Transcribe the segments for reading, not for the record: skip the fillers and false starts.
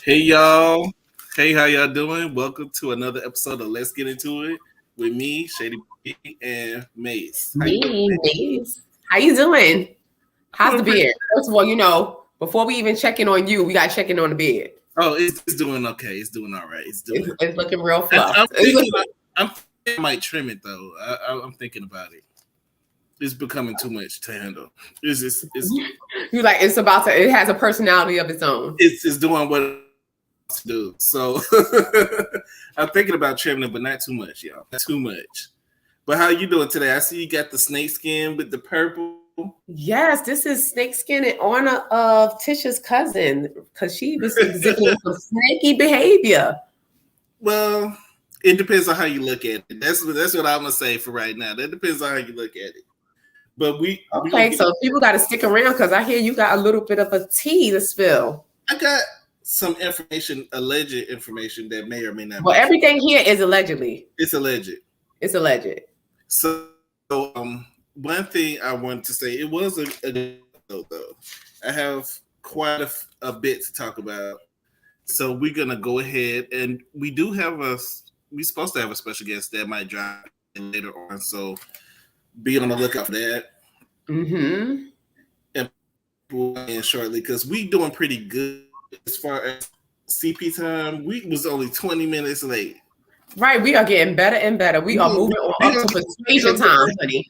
Hey y'all. Hey, how y'all doing? Welcome to another episode of Let's Get Into It with me, Shady B, and Mace. How you doing, Me, Mace? Mace. How you doing? How's the Doing pretty- beard? First of all, before we even check in on you, we got to check in on the beard. Oh, it's doing okay. It's doing all right. It's doing. It's looking real fluff. I'm thinking I might trim it though. I'm thinking about it. It's becoming too much to handle. It's You like it has a personality of its own. it's doing what it wants to do. So I'm thinking about trimming it, but not too much, y'all. Not too much. But how you doing today? I see you got the snake skin with the purple. Yes, this is snakeskin in honor of Tisha's cousin because she was exhibiting some snaky behavior. Well, it depends on how you look at it. That's what I'm gonna say for right now. That depends on how you look at it. But So people got to stick around because I hear you got a little bit of a tea to spill. I got some information, alleged information that may or may not. Well, everything here is allegedly. It's alleged. It's alleged. So one thing I wanted to say, it was a though. I have quite a bit to talk about. So we're gonna go ahead, and we're supposed to have a special guest that might drop in later on. So be on the lookout for that. Mm-hmm. And we'll end shortly because we doing pretty good as far as CP time. We was only 20 minutes late. Right, we are getting better and better. We are moving on up to persuasion time, honey.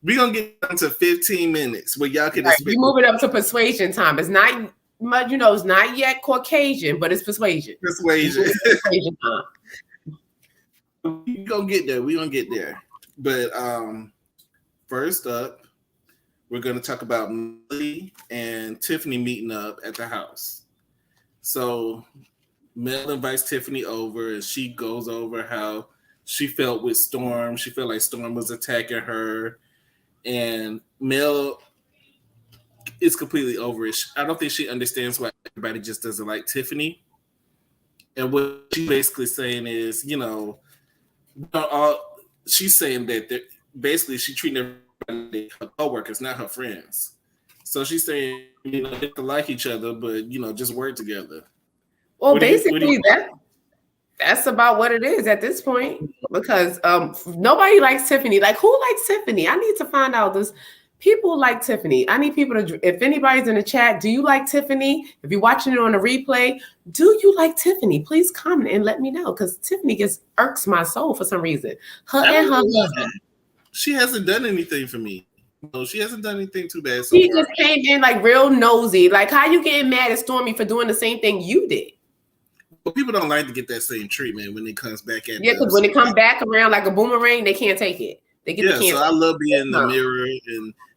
We're gonna get down to 15 minutes where y'all can We move it up to persuasion time. It's not much, it's not yet Caucasian, but it's persuasion. Persuasion time. We're gonna get there. We're gonna get there. But first up, we're gonna talk about Melody and Tiffany meeting up at the house. So Mel invites Tiffany over, and she goes over how she felt with Storm. She felt like Storm was attacking her, and Mel is completely over it. I don't think she understands why everybody just doesn't like Tiffany. And what she's basically saying is, she's saying that basically she treating everybody her co-workers, not her friends. So she's saying, they have to like each other, but just work together. Well, basically that's about what it is at this point, because nobody likes Tiffany. Like, who likes Tiffany? I need to find out this. People like Tiffany. I need people to, if anybody's in the chat, do you like Tiffany? If you're watching it on a replay, do you like Tiffany? Please comment and let me know, because Tiffany just irks my soul for some reason. Her and her husband. She hasn't done anything for me. No, she hasn't done anything too bad. She just came in like real nosy. Like, how you getting mad at Stormy for doing the same thing you did? Well, people don't like to get that same treatment when it comes back at. Yeah, because when it comes back around like a boomerang, they can't take it. They get the cancer. So I love being in the mirror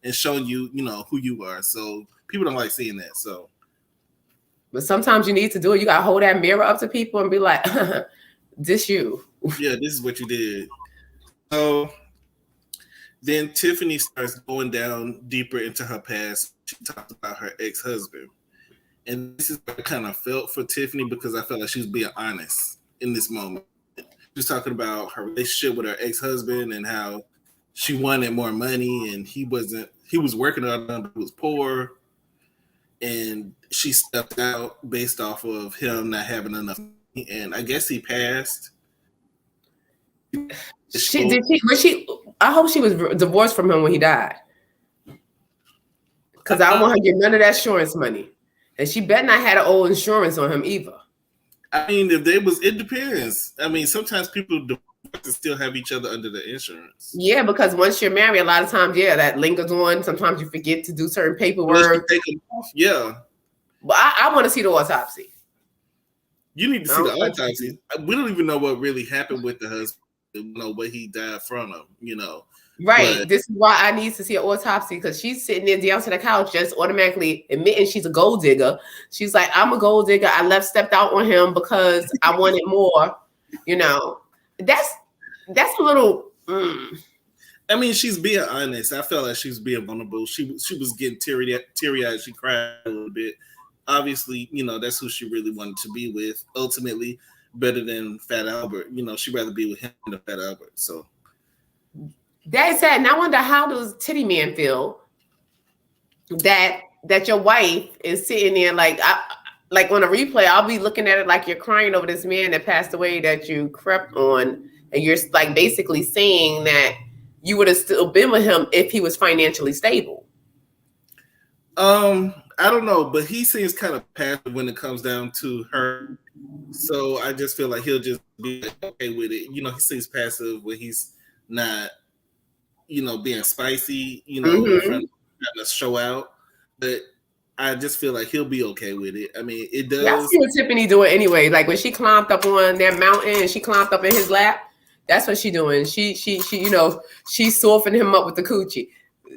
and showing you, who you are. So people don't like seeing that. So, but sometimes you need to do it. You gotta hold that mirror up to people and be like, "This you." Yeah, this is what you did. So then Tiffany starts going down deeper into her past. She talks about her ex-husband. And this is what I kind of felt for Tiffany, because I felt like she was being honest in this moment. She was talking about her relationship with her ex-husband and how she wanted more money, and he was working on it, but he was poor. And she stepped out based off of him not having enough money, and I guess he passed. I hope she was divorced from him when he died, because I don't want her to get none of that insurance money. And she better not have an old insurance on him either. I mean, it depends. I mean, sometimes people still have each other under the insurance. Yeah, because once you're married, a lot of times, that lingers on. Sometimes you forget to do certain paperwork. Yeah. But I want to see the autopsy. You need to see the autopsy. We don't even know what really happened with the husband. What he died from him, Right. But this is why I need to see an autopsy, because she's sitting there down to the couch just automatically admitting she's a gold digger. She's like, I'm a gold digger. I stepped out on him because I wanted more. That's a little. I mean, she's being honest. I felt like she was being vulnerable. She was getting teary-eyed. She cried a little bit. Obviously, that's who she really wanted to be with. Ultimately, better than Fat Albert. She'd rather be with him than Fat Albert. So. That is sad. And I wonder, how does Titty Man feel that your wife is sitting there like, like on a replay, I'll be looking at it like you're crying over this man that passed away that you crept on, and you're like basically saying that you would have still been with him if he was financially stable. I don't know, but he seems kind of passive when it comes down to her. So I just feel like he'll just be okay with it. You know, he seems passive when he's not, you know, being spicy, you know, trying to show out. But I just feel like he'll be okay with it. I mean, it does. That's what Tiffany doing anyway. Like when she climbed up on that mountain and she climbed up in his lap, that's what she doing. She, you know, she's softening him up with the coochie.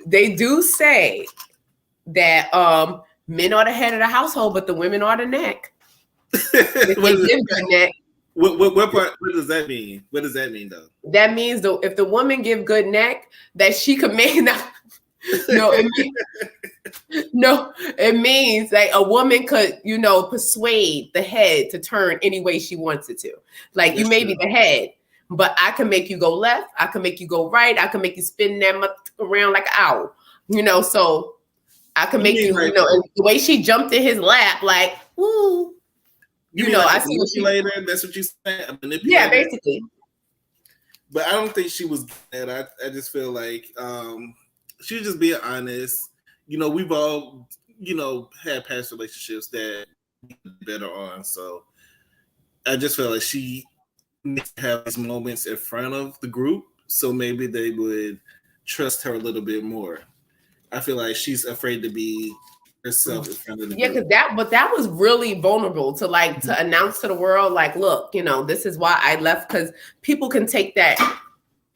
They do say that men are the head of the household, but the women are the neck. What part? What does that mean? What does that mean, though? That means though, if the woman give good neck, that she command. It means like a woman could, you know, persuade the head to turn any way she wants it to. Like that's you may be the head, but I can make you go left. I can make you go right. I can make you spin that around like an owl. You know, so I can make you, like, you know, and the way she jumped in his lap, like, ooh. You know, like I see manipulator. That's what you said. Yeah, basically. But I don't think she was good. I just feel like she was just being honest. You know, we've all, you know, had past relationships that better on. So I just feel like she needs to have these moments in front of the group, so maybe they would trust her a little bit more. I feel like she's afraid to be herself in front of the group. Because that was really vulnerable to like to announce to the world, like, look, you know, this is why I left, because people can take that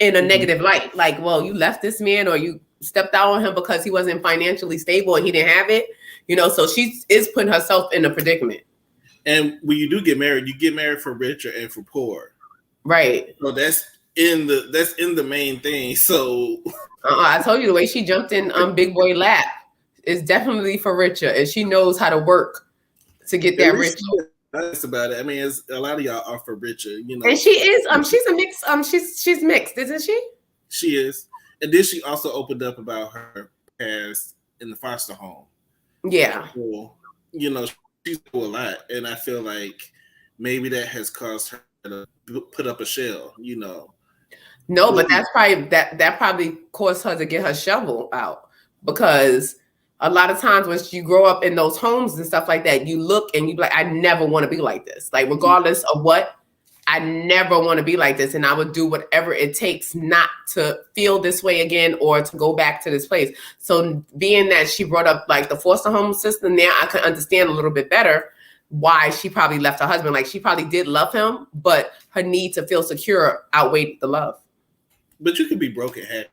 in a negative light. Like, well, you left this man or you stepped out on him because he wasn't financially stable and he didn't have it, you know. So she is putting herself in a predicament. And when you do get married, you get married for richer and for poor, right? So that's in the main thing. So I told you the way she jumped in Big Boy lap is definitely for richer, and she knows how to work to get that rich. That's about it. I mean, it's, a lot of y'all are for richer, you know. And she is she's a mix. She's mixed, isn't she? She is. And then she also opened up about her past in the foster home. Yeah. So, you know, she's through a lot. And I feel like maybe that has caused her to put up a shell, you know. No, but that's probably that probably caused her to get her shovel out, because a lot of times when you grow up in those homes and stuff like that, you look and you be like, I never want to be like this. Like, regardless of what, I never want to be like this. And I would do whatever it takes not to feel this way again or to go back to this place. So being that she brought up like the foster home system, now I can understand a little bit better why she probably left her husband. Like, she probably did love him, but her need to feel secure outweighed the love. But you can be broken happy.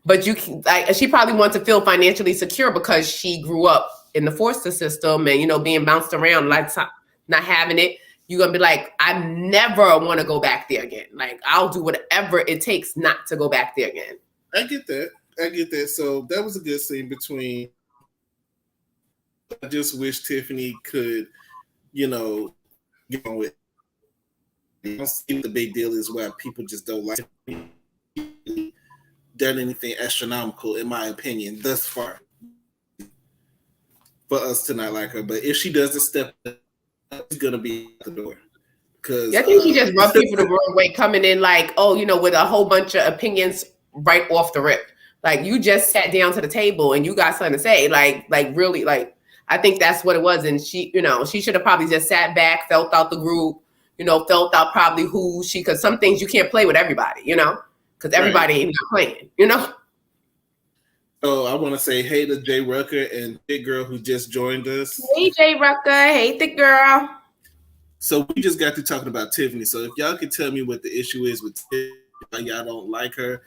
But you can, like, she probably wants to feel financially secure because she grew up in the foster system and, you know, being bounced around, like not having it. You're going to be like, I never want to go back there again. Like, I'll do whatever it takes not to go back there again. I get that. So that was a good scene between. I just wish Tiffany could, you know, get on with it. I don't see the big deal is why people just don't like it. Done anything astronomical, in my opinion, thus far, for us to not like her. But if she doesn't step up, it's gonna be at the door. Because I think she just rubbed people the wrong way, coming in like, oh, you know, with a whole bunch of opinions right off the rip. Like, you just sat down to the table and you got something to say. Like really, like, I think that's what it was. And she, you know, she should have probably just sat back, felt out the group, you know, felt out probably who she, because some things you can't play with everybody, you know. Because everybody ain't not playing, you know? So I want to say hey to Jay Rucker and Thick Girl who just joined us. Hey, Jay Rucker. Hey, Thick Girl. So we just got to talking about Tiffany. So if y'all could tell me what the issue is with Tiffany, why y'all don't like her,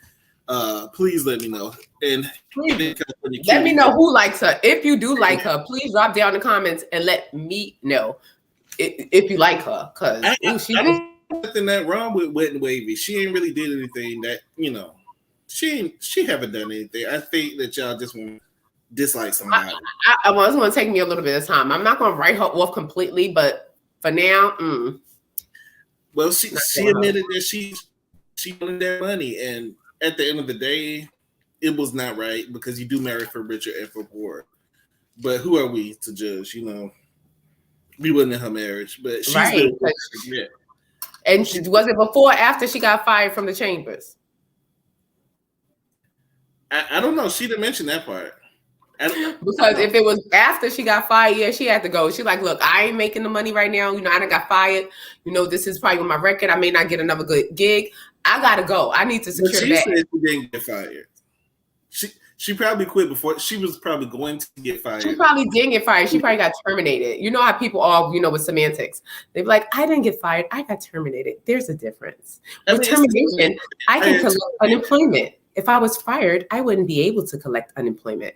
please let me know. And please, let me know who likes her. If you do like her, please drop down in the comments and let me know if you like her. Because nothing that wrong with Wet and Wavy. She ain't really did anything that, you know, she haven't done anything. I think that y'all just want to dislike somebody. Well, it's going to take me a little bit of time. I'm not going to write her off completely, but for now, well, she admitted that she wanted that money, and at the end of the day, it was not right, because you do marry for richer and for poor. But who are we to judge, you know? We wasn't in her marriage, but she's Right. been with her, yeah. And was it before or after she got fired from the Chambers? I don't know. She didn't mention that part. Because if it was after she got fired, yeah, she had to go. She's like, look, I ain't making the money right now. You know, I done got fired. You know, this is probably my record. I may not get another good gig. I gotta go. I need to secure that. She said she didn't get fired. She probably quit before. She was probably going to get fired. She probably didn't get fired. She probably got terminated. You know how people are, you know, with semantics. They're like, I didn't get fired. I got terminated. There's a difference. With termination, I can collect unemployment. If I was fired, I wouldn't be able to collect unemployment.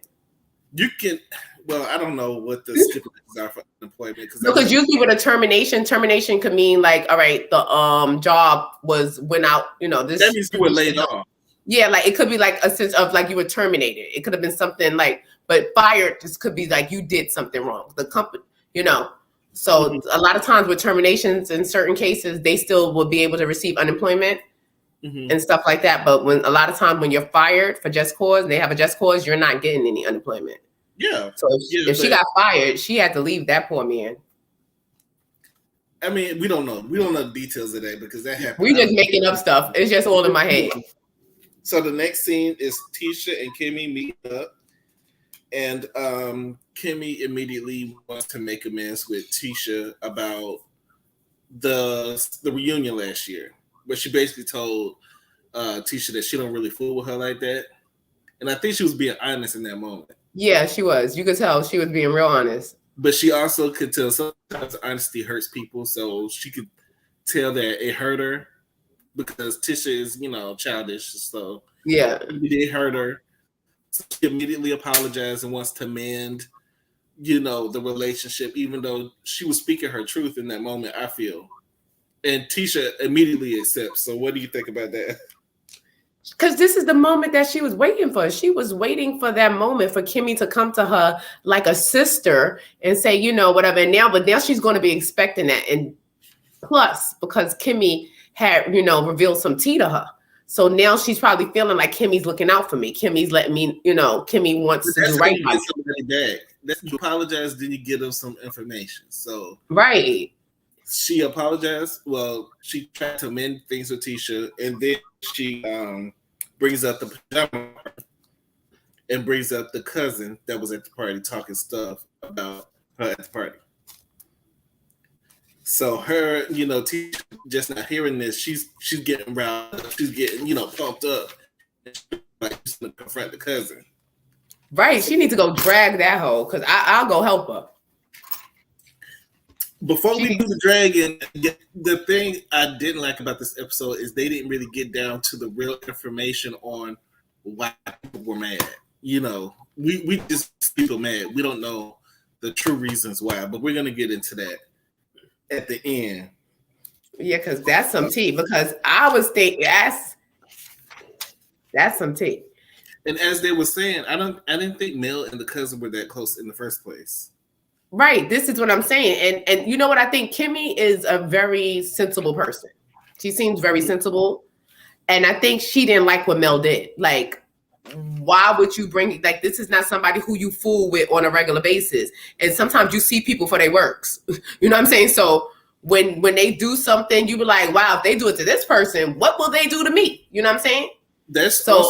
You can, well, I don't know what the stipulations are for unemployment. Because usually with a termination could mean like, all right, the job went out, you know, this. That means you were laid off. Yeah, like it could be like a sense of like you were terminated. It could have been something like, but fired just could be like you did something wrong. The company, you know. So a lot of times with terminations in certain cases, they still will be able to receive unemployment and stuff like that. But when a lot of times when you're fired for just cause, they have a just cause, you're not getting any unemployment. Yeah. So if she got fired, she had to leave that poor man. I mean, we don't know. We don't know the details of that because that happened. We just making up stuff. It's just all in my head. So the next scene is Tisha and Kimmy meet up. And Kimmy immediately wants to make amends with Tisha about the reunion last year. But she basically told Tisha that she don't really fool with her like that. And I think she was being honest in that moment. Yeah, she was. You could tell she was being real honest. But she also could tell sometimes honesty hurts people. So she could tell that it hurt her because Tisha is, you know, childish. So yeah, it did hurt her. So she immediately apologized and wants to mend, you know, the relationship, even though she was speaking her truth in that moment, I feel. And Tisha immediately accepts. So what do you think about that? Because this is the moment that she was waiting for. She was waiting for that moment for Kimmy to come to her like a sister and say, you know, whatever. And now she's going to be expecting that. And plus, because Kimmy had, you know, revealed some tea to her. So now she's probably feeling like Kimmy's looking out for me. Kimmy's letting me, you know, Kimmy wants to do right by me. You apologize, then you give them some information. So right. She apologized. Well, she tried to mend things with Tisha, and then she brings up the pajama and brings up the cousin that was at the party talking stuff about her at the party. So her, you know, Tisha just not hearing this, she's getting riled up, she's getting, you know, pumped up. Like she's gonna confront the cousin. Right. She needs to go drag that hoe because I'll go help her. Before we do the dragging, the thing I didn't like about this episode is they didn't really get down to the real information on why people were mad. You know, we just people mad. We don't know the true reasons why, but we're gonna get into that at the end. Yeah, because that's some tea. Because I was thinking that's some tea. And as they were saying, I didn't think Mel and the cousin were that close in the first place. Right. This is what I'm saying. And you know what? I think Kimmy is a very sensible person. She seems very sensible. And I think she didn't like what Mel did. Like, why would you bring, like, this is not somebody who you fool with on a regular basis. And sometimes you see people for their works. You know what I'm saying? So when they do something, you be like, wow, if they do it to this person, what will they do to me? You know what I'm saying? That's so,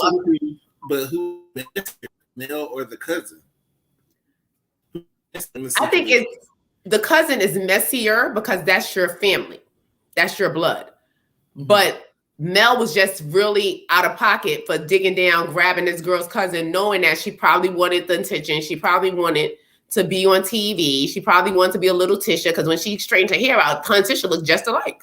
but who, Mel or the cousin? I think it's the cousin is messier because that's your family. That's your blood. But Mel was just really out of pocket for digging down, grabbing this girl's cousin, knowing that she probably wanted the attention. She probably wanted to be on TV. She probably wanted to be a little Tisha because when she straightened her hair out, her and Tisha looked just alike.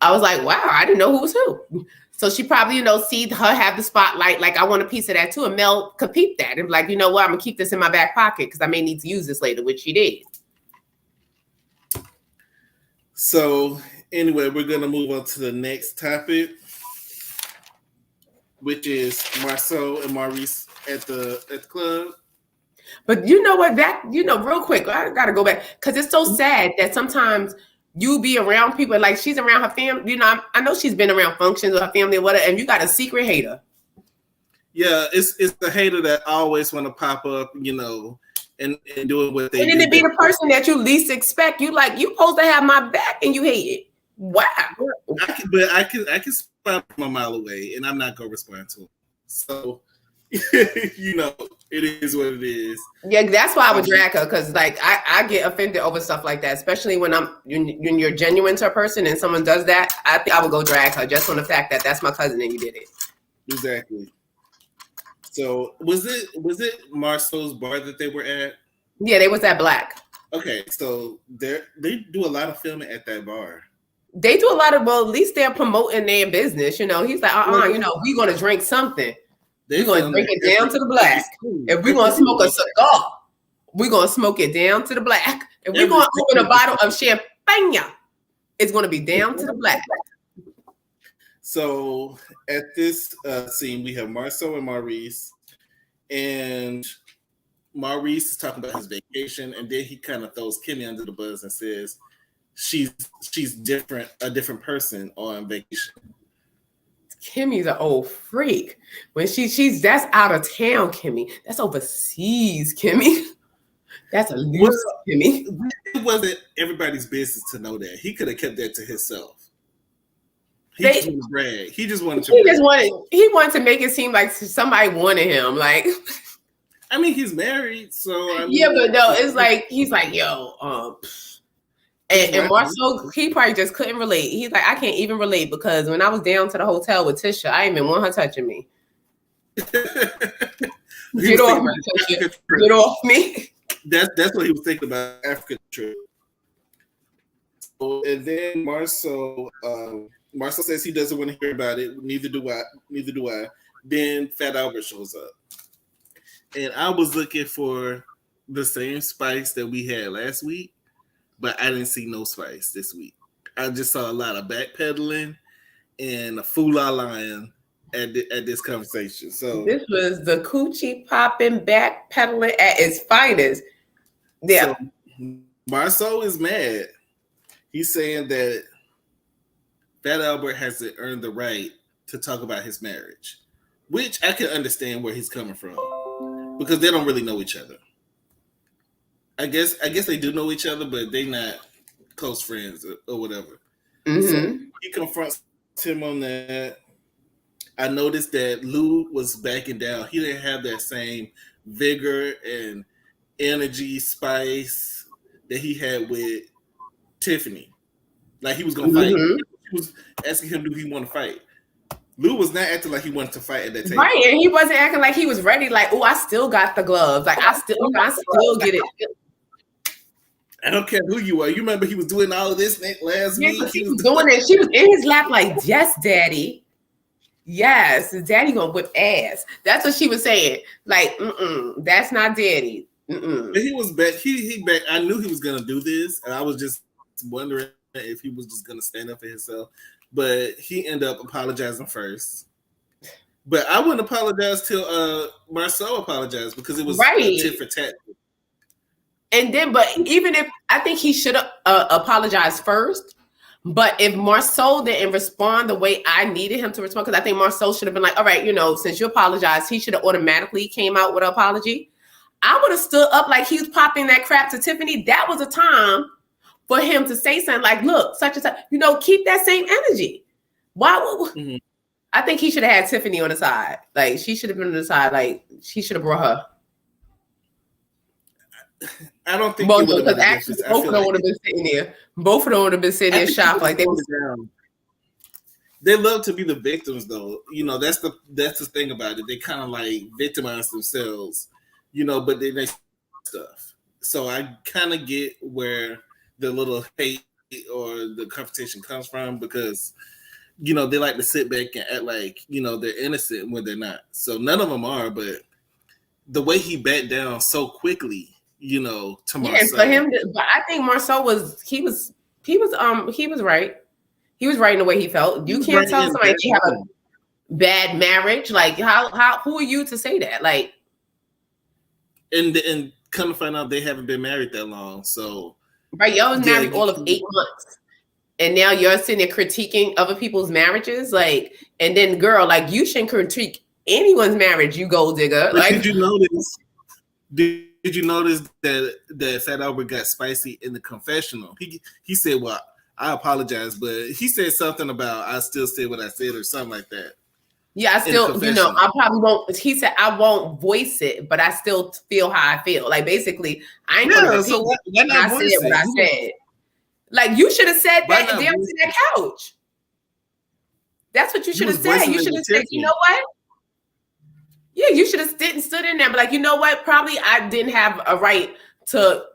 I was like, wow, I didn't know who was who. So she probably, you know, see her have the spotlight. Like, I want a piece of that too. And Mel could peep that and be like, you know what? I'm gonna keep this in my back pocket because I may need to use this later, which she did. So anyway, we're gonna move on to the next topic, which is Marceau and Maurice at the club. But you know what? That, you know, real quick, I gotta go back because it's so sad that sometimes you be around people like she's around her family. You know, I know she's been around functions with her family or whatever, and you got a secret hater. Yeah, it's the hater that always want to pop up, you know, and doing what they and then to be the person that you least expect, you supposed to have my back and you hate it. Wow. I can spot from a mile away and I'm not gonna respond to him. So you know, it is what it is. Yeah, that's why I would drag her, because like I get offended over stuff like that, especially when you're genuine to a person and someone does that. I think I would go drag her just on the fact that that's my cousin and you did it. Exactly. So was it Marceau's bar that they were at? Yeah, they was at Black. Okay, so they do a lot of filming at that bar. They do a lot of, well, at least they're promoting their business. You know, he's like, you know, we're gonna drink something. We're gonna drink it down to the black. If we're gonna smoke a cigar, we're gonna smoke it down to the black. If we're gonna open a bottle of champagne, it's gonna be down to the black. So at this scene, we have Marceau and Maurice, and Maurice is talking about his vacation, and then he kind of throws Kimmy under the bus and says she's a different person on vacation. Kimmy's an old freak. When she's that's out of town, Kimmy. That's overseas, Kimmy. That's a loose Kimmy. It wasn't everybody's business to know that. He could have kept that to himself. He just wanted to brag. He wanted to make it seem like somebody wanted him. Like, I mean, he's married, so I mean, yeah, but no, it's like he's like, yo, and Marceau, he probably just couldn't relate. He's like, I can't even relate because when I was down to the hotel with Tisha, I didn't even want her touching me. Get off me, Tisha. Get off me. That's what he was thinking about Africa trip. So, and then Marceau says he doesn't want to hear about it. Neither do I. Then Fat Albert shows up. And I was looking for the same spice that we had last week, but I didn't see no spice this week. I just saw a lot of backpedaling and a fool-la lying at this conversation. So this was the coochie popping backpedaling at its finest. Yeah. So Marceau is mad. He's saying that Fat Albert hasn't earned the right to talk about his marriage, which I can understand where he's coming from because they don't really know each other. I guess they do know each other, but they're not close friends or whatever. Mm-hmm. So he confronts him on that. I noticed that Lou was backing down. He didn't have that same vigor and energy, spice that he had with Tiffany. Like he was gonna fight. He was asking him, do he want to fight? Lou was not acting like he wanted to fight at that table. Right, and he wasn't acting like he was ready. Like, oh, I still got the gloves. Like, I still get it. I don't care who you are. You remember he was doing all of this last week? He was doing it. She was in his lap like, yes, daddy. Yes, daddy gonna whip ass. That's what she was saying. Like, that's not daddy. But he was back. He back. I knew he was gonna do this, and I was just wondering if he was just gonna stand up for himself. But he ended up apologizing first. But I wouldn't apologize till Marceau apologized because it was tit for tat. And then, but even if I think he should have apologized first, but if Marceau didn't respond the way I needed him to respond, because I think Marceau should have been like, all right, since you apologized, he should have automatically came out with an apology. I would have stood up like he was popping that crap to Tiffany. That was a time for him to say something like, look, such and such, keep that same energy. I think he should have had Tiffany on the side. Like, she should have been on the side. Like, she should have brought her. I don't think because actually both of them would have been sitting there. Both of them would have been sitting there shocked like they was down. They love to be the victims, though. That's the thing about it. They kind of like victimize themselves, but they stuff. So I kind of get where the little hate or the confrontation comes from because they like to sit back and act like they're innocent when they're not. So none of them are, but the way he backed down so quickly. To Marceau. Yeah, for him, but I think Marceau was right. He was right in the way he felt. You can't tell somebody they have a bad marriage. Like who are you to say that? Like, and come to find out they haven't been married that long. So right, y'all was married all of 8 months, and now you're sitting there critiquing other people's marriages. Like, and then girl, like you shouldn't critique anyone's marriage. You gold digger. But like, did you notice? did you notice that Fat Albert got spicy in the confessional? He said, "Well, I apologize," but he said something about "I still said what I said" or something like that. Yeah, I still, I probably won't. He said, "I won't voice it, but I still feel how I feel." Like basically, I ain't gonna repeat. So why not I said what I said. Like you should have said that down to that couch. That's what you should have said. You should have said, "You know what? Yeah, you should have stood in there, but like, you know what? Probably I didn't have a right to,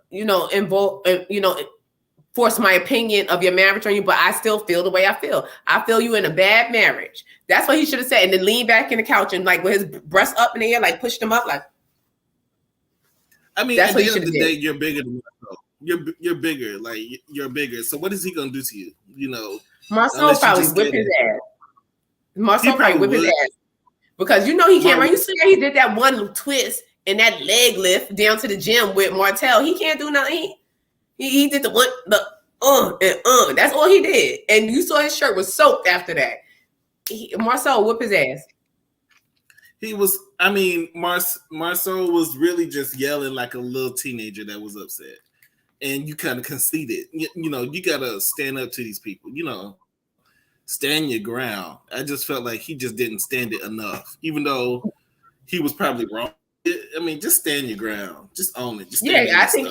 force my opinion of your marriage on you, but I still feel the way I feel. I feel you in a bad marriage." That's what he should have said, and then lean back in the couch and like with his breasts up in the air, like pushed him up, like. I mean, that's at the end of the day, you're bigger than Marceau. You're bigger, like you're bigger. So what is he gonna do to you? Marceau probably whip his ass. Marceau probably whip his ass because he can't run. You see how he did that one twist and that leg lift down to the gym with Martell. He can't do nothing. He did the that's all he did, and you saw his shirt was soaked after that. Marceau whip his ass. He was. I mean, Marceau was really just yelling like a little teenager that was upset, and you kind of conceded. You gotta stand up to these people. Stand your ground. I just felt like he just didn't stand it enough, even though he was probably wrong. I mean, just stand your ground. Just own it. Just I think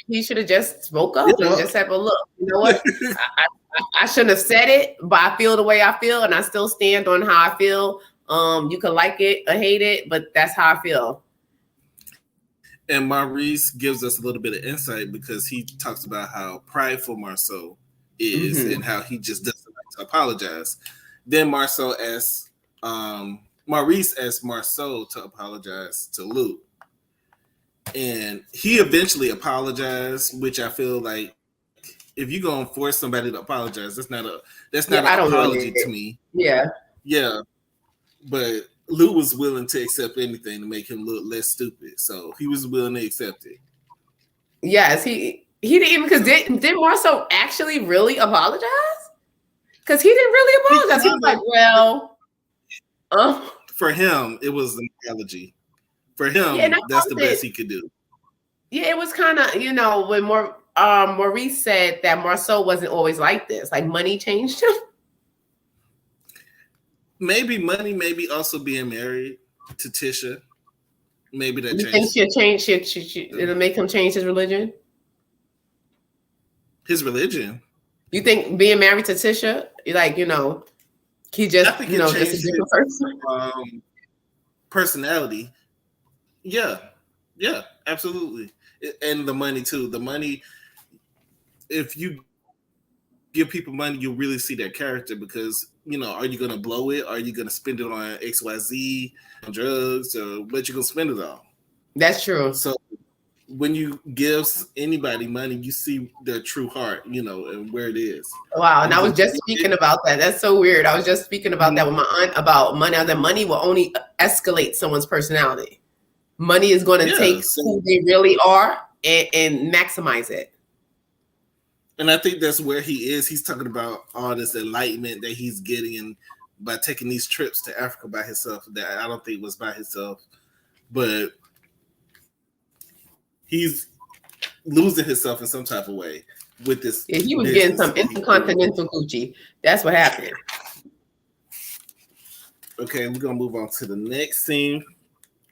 he should have just spoke up and just said, "Well, look, you know what? I shouldn't have said it, but I feel the way I feel, and I still stand on how I feel. You can like it or hate it, but that's how I feel." And Maurice gives us a little bit of insight because he talks about how prideful Marceau is and how he just doesn't like to apologize. Then Maurice asks Marceau to apologize to Lou. And he eventually apologized, which I feel like if you're gonna force somebody to apologize, that's not an apology to me. Yeah. But Lou was willing to accept anything to make him look less stupid, so he was willing to accept it. Yes, he didn't even because did Marceau actually really apologize? Because he didn't really apologize. He was like, "Well, for him, it was an apology. For him, that's the best he could do." Yeah, it was kind of, when Maurice said that Marceau wasn't always like this, like money changed him. Maybe money, maybe also being married to Tisha. Maybe that changed. You think she'll change? It'll make him change his religion? His religion? You think being married to Tisha, he just, just a different person? Personality. Yeah, absolutely. And the money too. The money, if you give people money, you'll really see their character because, are you going to blow it? Are you going to spend it on XYZ, on drugs, or what you going to spend it on? That's true. So when you give anybody money, you see their true heart, and where it is. Wow. And I was just speaking about that. That's so weird. I was just speaking about that with my aunt about money. That money will only escalate someone's personality. Money is going to take who they really are and maximize it. And I think that's where he is. He's talking about all this enlightenment that he's getting and by taking these trips to Africa by himself that I don't think was by himself. But he's losing himself in some type of way with this. Yeah, he was getting some intercontinental Gucci. That's what happened. Okay, we're going to move on to the next scene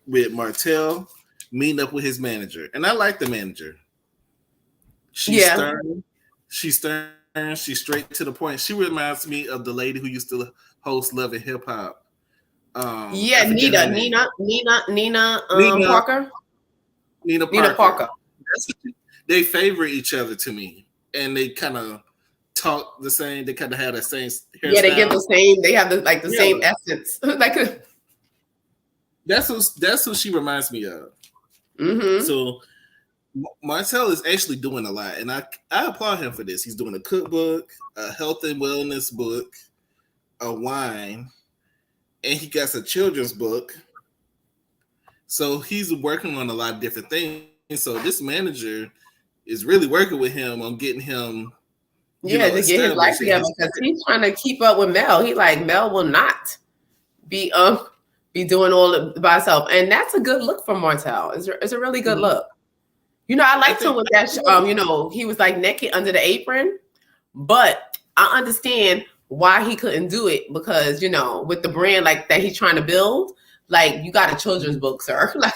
with Martell meeting up with his manager. And I like the manager. She's stern. She's stern. She's straight to the point. She reminds me of the lady who used to host Love and Hip Hop. Nina Parker. Nina Parker. They favor each other to me, and they kind of talk the same. They kind of have the same hairstyle. Yeah, they get the same. They have the same essence. That's who she reminds me of. Mm-hmm. So Martell is actually doing a lot, and I applaud him for this. He's doing a cookbook, a health and wellness book, a wine, and he got a children's book. So he's working on a lot of different things. So this manager is really working with him on getting him, to get his life together because he's trying to keep up with Mel. He Mel will not be doing all it by herself, and that's a good look for Martell. It's a really good look. You know, I liked him with that. You know, he was like naked under the apron, but I understand why he couldn't do it because, you know, with the brand like that he's trying to build, like you got a children's book, sir. Like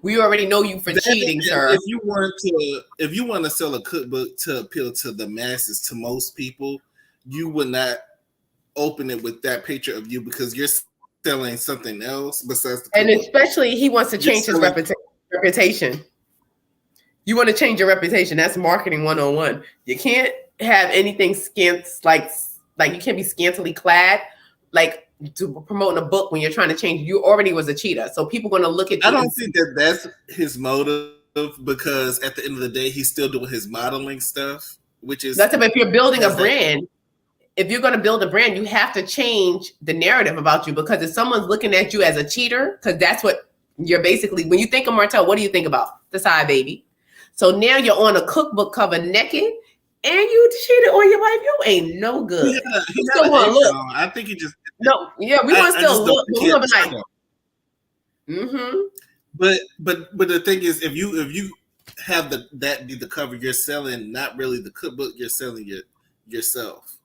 we already know you for cheating, sir. If you want to sell a cookbook to appeal to the masses, to most people, you would not open it with that picture of you because you're selling something else besides the cookbook. And especially he wants to change his reputation. You want to change your reputation. That's marketing 101. You can't have anything like you can't be scantily clad, like to promoting a book when you're trying to change. You already was a cheater, so people going to look at you. I don't think that's his motive because at the end of the day, he's still doing his modeling stuff, which is that's if you're building a brand. If you're going to build a brand, you have to change the narrative about you because if someone's looking at you as a cheater, because that's what you're basically when you think of Martell, what do you think about? The side baby. So now you're on a cookbook cover naked and you cheated on your wife. You ain't no good. He still want to look. I think he just we want to still look. But we're like, But the thing is, if you have that be the cover, you're selling not really the cookbook, you're selling yourself.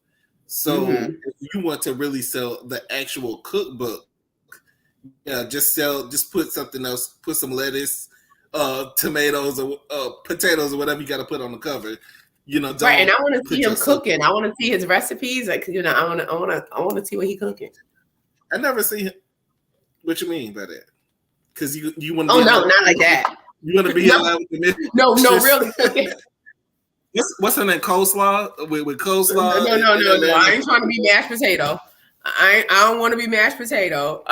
So if you want to really sell the actual cookbook, just put something else, put some lettuce, tomatoes or potatoes or whatever you got to put on the cover. You know, right? And I want to see him cooking. I want to see his recipes. Like, you know, I want to see what he cooking. I never see him. What you mean by that? Because you want to? Oh no, not like that. You want to be alive with the no, really cooking. What's in that coleslaw with coleslaw? No. I ain't trying to be mashed potato. I don't want to be mashed potato.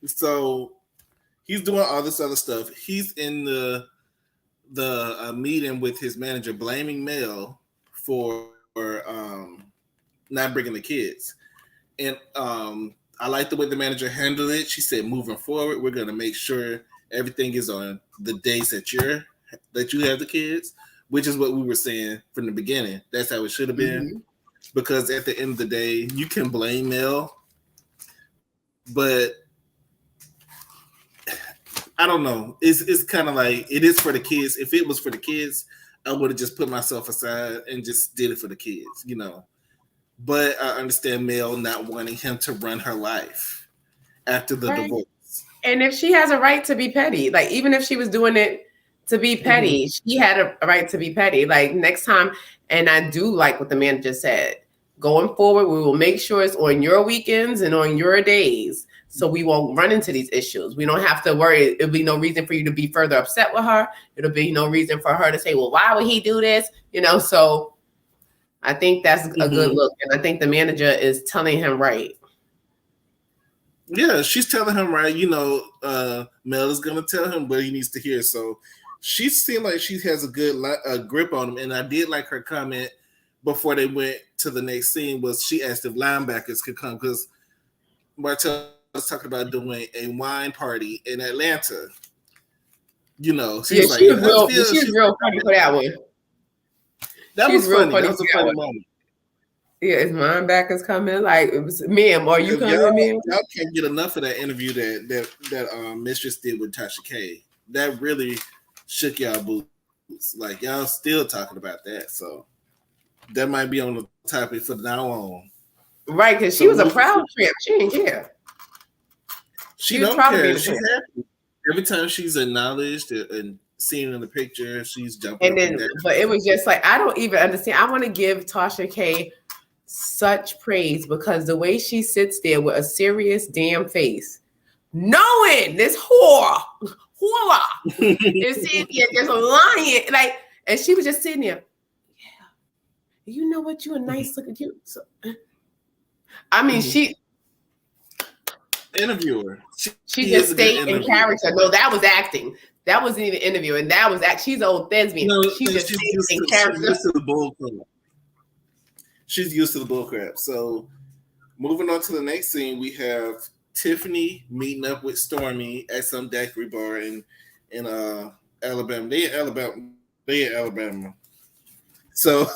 So he's doing all this other stuff. He's in the meeting with his manager, blaming Mel for not bringing the kids. And I like the way the manager handled it. She said, moving forward, we're going to make sure everything is on the days that you have the kids, which is what we were saying from the beginning. That's how it should have been. Because at the end of the day, you can blame Mel, but I don't know. It's kind of like it is for the kids. If it was for the kids, I would have just put myself aside and just did it for the kids, you know. But I understand Mel not wanting him to run her life after the divorce. And if she has a right to be petty, like even if she was doing it to be petty, she had a right to be petty. Like next time, and I do like what the manager said. Going forward, we will make sure it's on your weekends and on your days. So we won't run into these issues. We don't have to worry. It'll be no reason for you to be further upset with her. It'll be no reason for her to say, well, why would he do this? You know, so I think that's a good look. And I think the manager is telling him right. Yeah, she's telling him right. You know, Mel is going to tell him what he needs to hear. So she seemed like she has a good grip on him. And I did like her comment before they went to the next scene was she asked if linebackers could come because Martell was talking about doing a wine party in Atlanta. You know, she was real funny for that one. That was funny. That was a funny moment. Yeah, is linebackers coming? Like, ma'am, are you coming, ma'am? Y'all can't get enough of that interview that Mistress did with Tasha K. That really shook y'all boots. Like, y'all still talking about that. So that might be on the topic for now on. Right, because she was a proud tramp. She didn't care. She don't care. She's happy. Every time she's acknowledged and seen in the picture, she's jumping. And then, but it was just like, I don't even understand. I want to give Tasha K such praise because the way she sits there with a serious damn face, knowing this whore is sitting there just lying, like, and she was just sitting there. Yeah, you know what? You a nice looking cute. So, I mean, she interviewer. She just stayed in character. No, that was acting. That wasn't even interview, and that was she's old thespian. No, she just stayed in character. She's used to the bull crap. She's used to the bull crap. So, moving on to the next scene, we have Tiffany meeting up with Stormy at some daiquiri bar in Alabama. They in Alabama. So,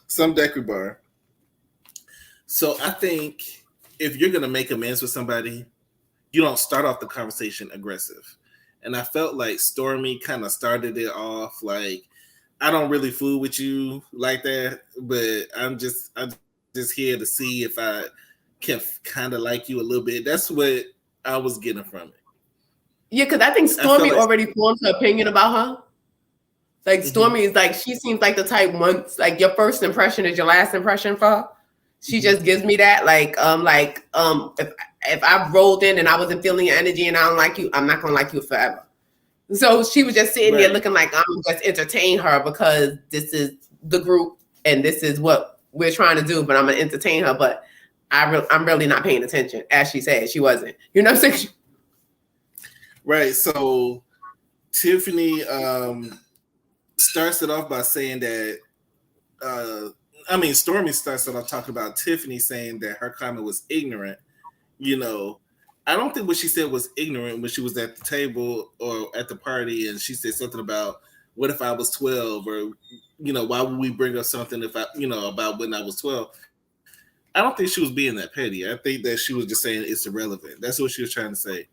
some daiquiri bar. So, I think if you're gonna make amends with somebody, you don't start off the conversation aggressive. and I felt like Stormy kind of started it off. Like, I don't really fool with you like that, but I'm just here to see if I can kind of like you a little bit. That's what I was getting from it. Yeah, because I think Stormy already formed her opinion about her. Like Stormy is like, she seems like the type once like your first impression is your last impression for her. She just gives me that if I rolled in and I wasn't feeling your energy and I don't like you, I'm not gonna like you forever. So she was just sitting there looking like I'm just entertain her because this is the group and this is what we're trying to do, but I'm gonna entertain her. But I'm really not paying attention, as she said. She wasn't. You know what I'm saying? Right. So Tiffany starts it off by saying that Stormy starts it off talking about Tiffany saying that her comment was ignorant. You know, I don't think what she said was ignorant when she was at the table or at the party and she said something about what if I was 12 or, why would we bring up something if I, about when I was 12. I don't think she was being that petty. I think that she was just saying it's irrelevant. That's what she was trying to say.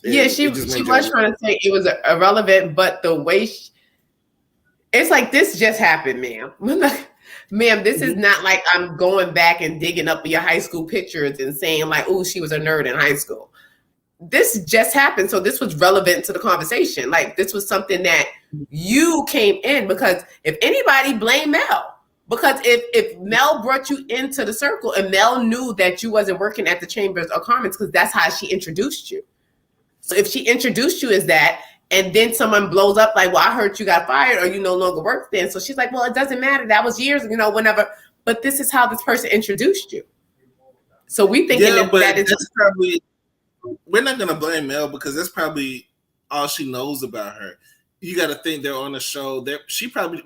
Yeah, she was trying to say it was irrelevant, but the way it's like, this just happened, ma'am. Ma'am, this is not like I'm going back and digging up your high school pictures and saying like, oh, she was a nerd in high school. This just happened. So this was relevant to the conversation. Like, this was something that you came in because if anybody, blame Mel. Because if Mel brought you into the circle and Mel knew that you wasn't working at the Chambers or Carmen's, because that's how she introduced you. So if she introduced you as that, and then someone blows up like, well, I heard you got fired or you no longer work then. So she's like, well, it doesn't matter. That was years, whenever. But this is how this person introduced you. So we thinking that is probably, we're not going to blame Mel because that's probably all she knows about her. You got to think they're on the show. She probably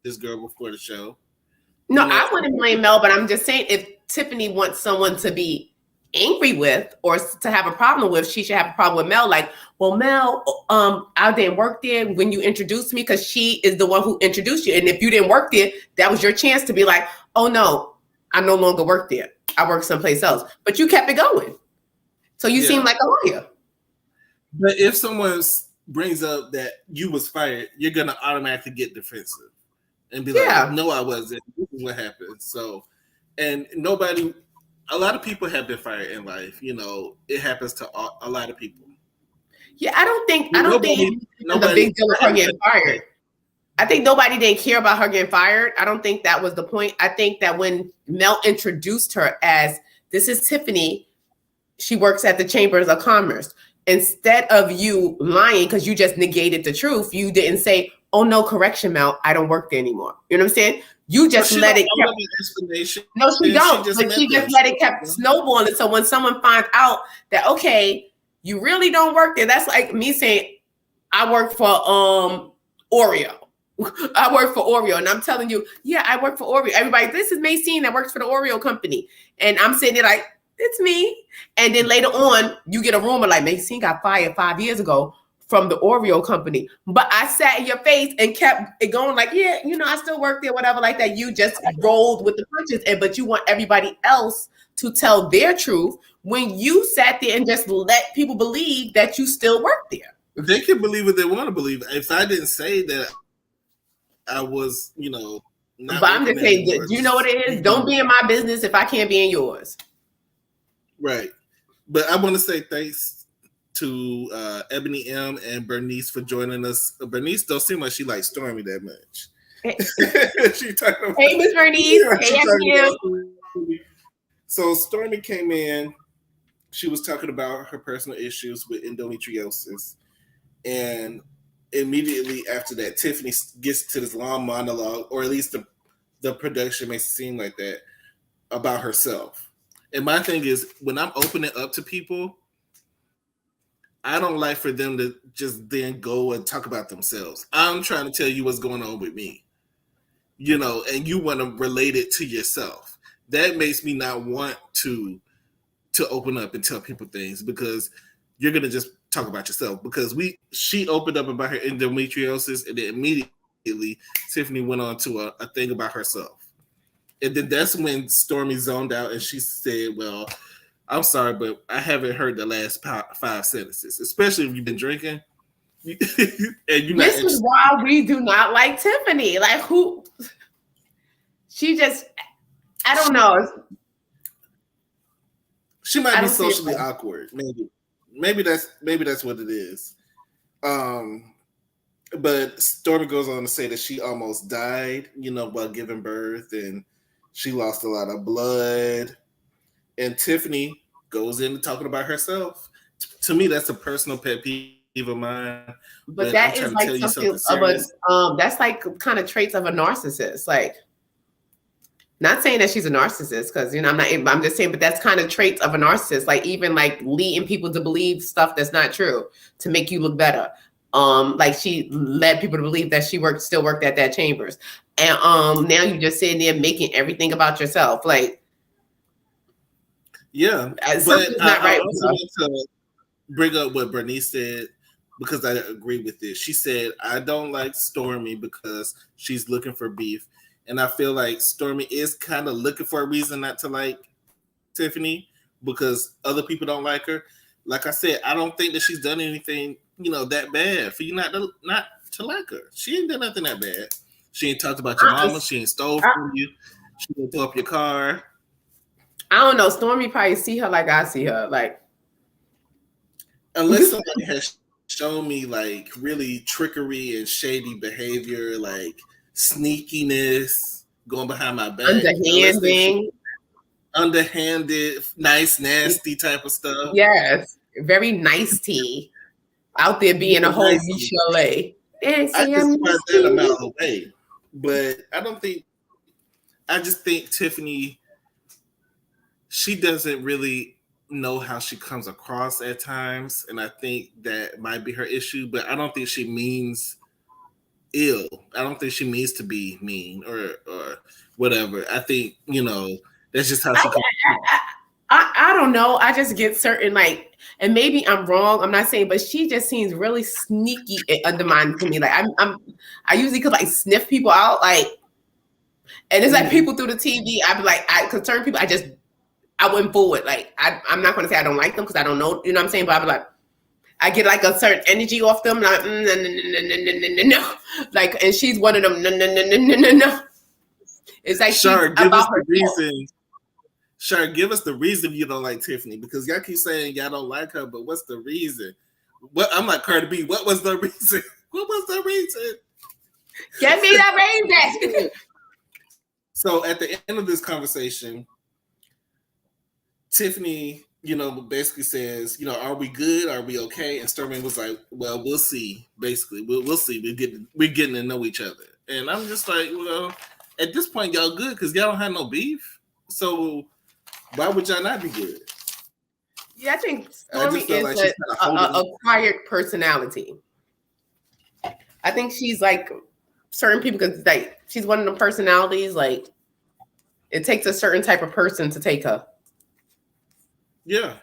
this girl before the show. No, I wouldn't blame Mel, but I'm just saying if Tiffany wants someone to be angry with or to have a problem with, she should have a problem with Mel. Like, well, Mel, I didn't work there when you introduced me because she is the one who introduced you. And if you didn't work there, that was your chance to be like, oh no, I no longer work there. I work someplace else. But you kept it going. So you seem like a lawyer. But if someone brings up that you was fired, you're going to automatically get defensive and be like, no, I wasn't. This is what happened. So, and a lot of people have been fired in life. It happens to a lot of people. Yeah, I don't think the big deal of her getting fired. I think nobody didn't care about her getting fired. I don't think that was the point. I think that when Mel introduced her as, this is Tiffany, she works at the Chambers of Commerce. Instead of you lying because you just negated the truth, you didn't say, oh no, correction, Mel, I don't work there anymore. You know what I'm saying? You just let it. No, she don't. But she just let it kept snowballing. So when someone finds out that, okay, you really don't work there, that's like me saying, I work for Oreo. I work for Oreo, and I'm telling you, yeah, I work for Oreo. Everybody, this is Maxine that works for the Oreo company, and I'm sitting there like, it's me. And then later on, you get a rumor like Maxine got fired 5 years ago from the Oreo company. But I sat in your face and kept it going like, yeah, I still work there, whatever, like that. You just rolled with the punches, but you want everybody else to tell their truth when you sat there and just let people believe that you still work there. They can believe what they want to believe. If I didn't say that I was, not. But I'm just saying, you know what it is? Don't be in my business if I can't be in yours. Right. But I want to say thanks to Ebony M and Bernice for joining us. Bernice don't seem like she likes Stormy that much. Hey, Miss Bernice. Hey, Ebony. So Stormy came in. She was talking about her personal issues with endometriosis. And immediately after that, Tiffany gets to this long monologue, or at least the production makes it seem like that, about herself. And my thing is, when I'm opening up to people, I don't like for them to just then go and talk about themselves. I'm trying to tell you what's going on with me, and you want to relate it to yourself. That makes me not want to open up and tell people things because you're going to just talk about yourself. Because she opened up about her endometriosis, and then immediately Tiffany went on to a thing about herself. And then that's when Stormy zoned out and she said, well, I'm sorry, but I haven't heard the last 5 sentences, especially if you've been drinking. And you're not This is why we do not like Tiffany. Like who? She just, I don't know. She might be socially awkward. Maybe that's what it is. But Stormy goes on to say that she almost died, while giving birth, and she lost a lot of blood. And Tiffany goes into talking about herself. To me, that's a personal pet peeve of mine. But that is like something of a that's like kind of traits of a narcissist. Like, not saying that she's a narcissist, because I'm just saying, but that's kind of traits of a narcissist. Like even like leading people to believe stuff that's not true to make you look better. Like she led people to believe that she still worked at that Chambers, and now you're just sitting there making everything about yourself. Like, yeah, but not right. I also want to bring up what Bernice said, because I agree with it. She said, I don't like Stormy because she's looking for beef. And I feel like Stormy is kind of looking for a reason not to like Tiffany, because other people don't like her. Like I said, I don't think that she's done anything, that bad for you not to like her. She ain't done nothing that bad. She ain't talked about your mama. She ain't stole from you. She didn't throw up your car. I don't know. Stormy probably see her like I see her. Like, unless somebody has shown me like really trickery and shady behavior, like sneakiness, going behind my back, underhanded, nice, nasty type of stuff. Yes, very nice tea out there being a whole Michelle. I just find that a mile away, but I just think Tiffany, she doesn't really know how she comes across at times, and I think that might be her issue, but I don't think she means ill. I don't think she means to be mean or whatever. I think, that's just how she comes across. I don't know. I just get certain, like, and maybe I'm wrong. I'm not saying, but she just seems really sneaky and undermined to me. Like I usually could like sniff people out, like, and it's like people through the TV. I'd be like, certain people, I wouldn't forward. Like I'm not going to say I don't like them because I don't know, you know what I'm saying? But I'd be like, I get like a certain energy off them, like no, like, and she's one of them. No. It's like sure, give us the reason. Sure, give us the reason you don't like Tiffany, because y'all keep saying y'all don't like her, but what's the reason? What I'm like Cardi B. What was the reason? What was the reason? Get me that reason. So at the end of this conversation, Tiffany, basically says, are we good? Are we okay? And Stormy was like, well, we'll see. Basically, we'll see. We're getting to know each other. And I'm just like, well, at this point, y'all good because y'all don't have no beef. So why would y'all not be good? Yeah, I think Stormy is a quiet personality. I think she's like certain people, because like she's one of the personalities, like it takes a certain type of person to take her. Yeah.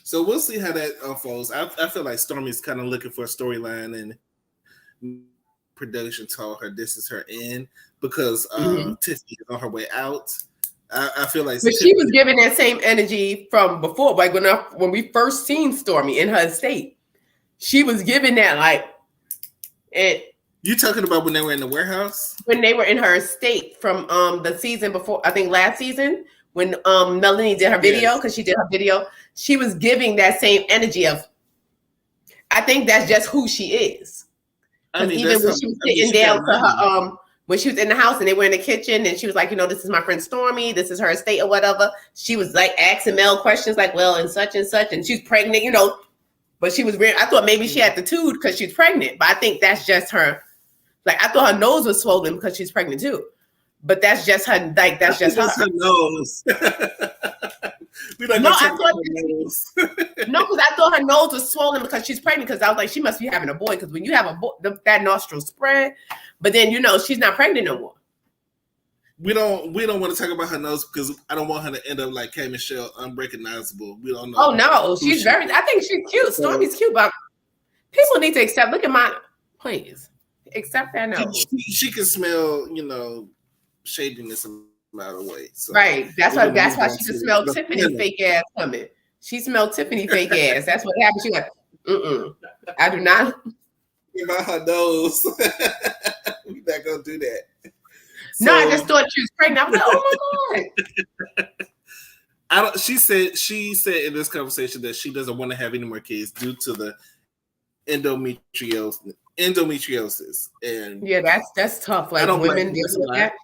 So we'll see how that unfolds. I feel like Stormy's kind of looking for a storyline, and production told her this is her end because Tiffany is on her way out. I feel like, but she was giving that same energy from before, like when we first seen Stormy in her estate. She was giving that like it. You talking about when they were in the warehouse? When they were in her estate from the season before, I think last season, when Melanie did her video, because she did her video, she was giving that same energy of, I think that's just who she is. I mean, even when she was sitting down to her, when she was in the house and they were in the kitchen and she was like, this is my friend Stormy, this is her estate or whatever. She was like asking Mel questions like, well, and such, and she's pregnant, but she was weird. I thought maybe she had the tude because she's pregnant, but I think that's just her. Like, I thought her nose was swollen because she's pregnant too. But that's just her, like, that's just her. Her nose. Because I thought her nose was swollen because she's pregnant, because I was like, she must be having a boy, because when you have a boy, that nostril spread, but then, she's not pregnant no more. We don't want to talk about her nose because I don't want her to end up like K. Michelle, unrecognizable. We don't know. Oh, no. She's I think she's cute. Stormy's cute, but people need to accept, look at mine, please. Accept that nose. She can smell, shadiness a out of the way. So right. That's why she could smell Tiffany fake ass coming. She smelled Tiffany fake ass. That's what happened. She like, I do not. About her nose. We're not gonna do that. No, I just thought she was pregnant. I was like, oh my God. She said in this conversation that she doesn't want to have any more kids due to the endometriosis. And yeah, that's tough. Like women deal with that.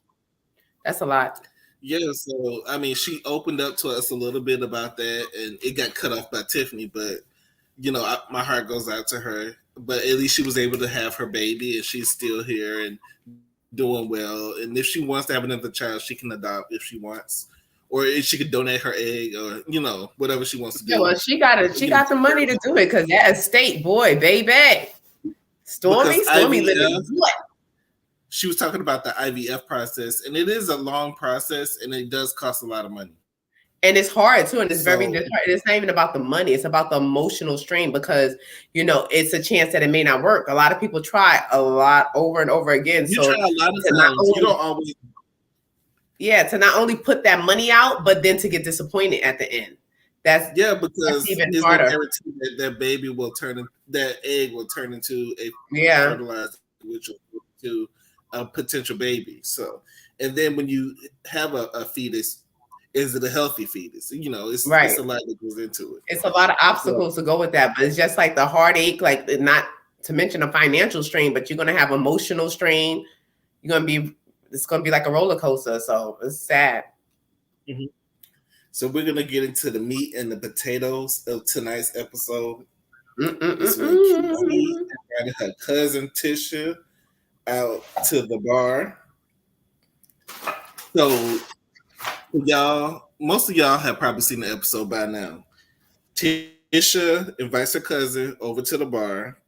That's a lot. Yeah, so I mean, she opened up to us a little bit about that, and it got cut off by Tiffany. But my heart goes out to her. But at least she was able to have her baby, and she's still here and doing well. And if she wants to have another child, she can adopt if she wants, or if she could donate her egg, or whatever she wants to do. Yeah, well, she got the money to do it because that estate, boy, baby, Stormy living what? She was talking about the IVF process, and it is a long process, and it does cost a lot of money. And it's hard too, and it's it's not even about the money; it's about the emotional strain because it's a chance that it may not work. A lot of people try a lot over and over again. You try a lot of times. You don't always. Yeah, to not only put that money out, but then to get disappointed at the end. Because that's even it's harder. Guaranteed that baby will that egg will turn into a fertilized, which will to a potential baby. So, and then when you have a fetus, is it a healthy fetus? It's a lot that goes into it. It's a lot of obstacles to go with that, but it's just like the heartache, like not to mention a financial strain, but you're going to have emotional strain. It's going to be like a roller coaster. So it's sad. Mm-hmm. So we're going to get into the meat and the potatoes of tonight's episode. This one, Kiki invited her cousin Tisha out to the bar. So y'all, most of y'all have probably seen the episode by now. Tisha invites her cousin over to the bar.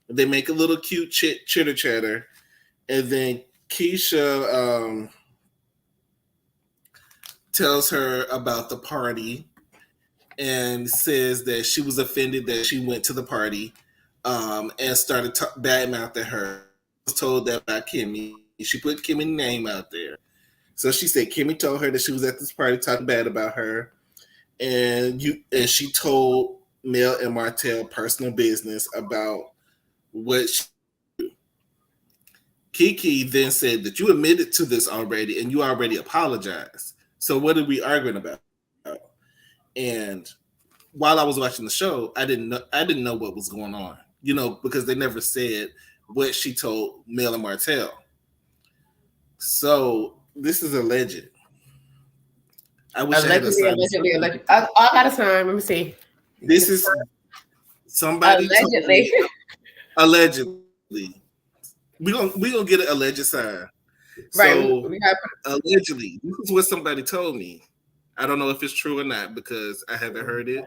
They make a little cute chitter chatter, and then Keisha tells her about the party and says that she was offended that she went to the party and started badmouthing her. Was told that by Kimmy. She put Kimmy's name out there. So she said Kimmy told her that she was at this party talking bad about her, and she told Mel and Martell personal business about what she did. Kiki then said that you admitted to this already and you already apologized. So what are we arguing about? And while I was watching the show, I didn't know what was going on, because they never said what she told Mel and Martell. So this is alleged. I wish allegedly. I got a sign. Let me see. This is somebody allegedly. We gonna get an alleged sign. Right. So allegedly, this is what somebody told me. I don't know if it's true or not because I haven't heard it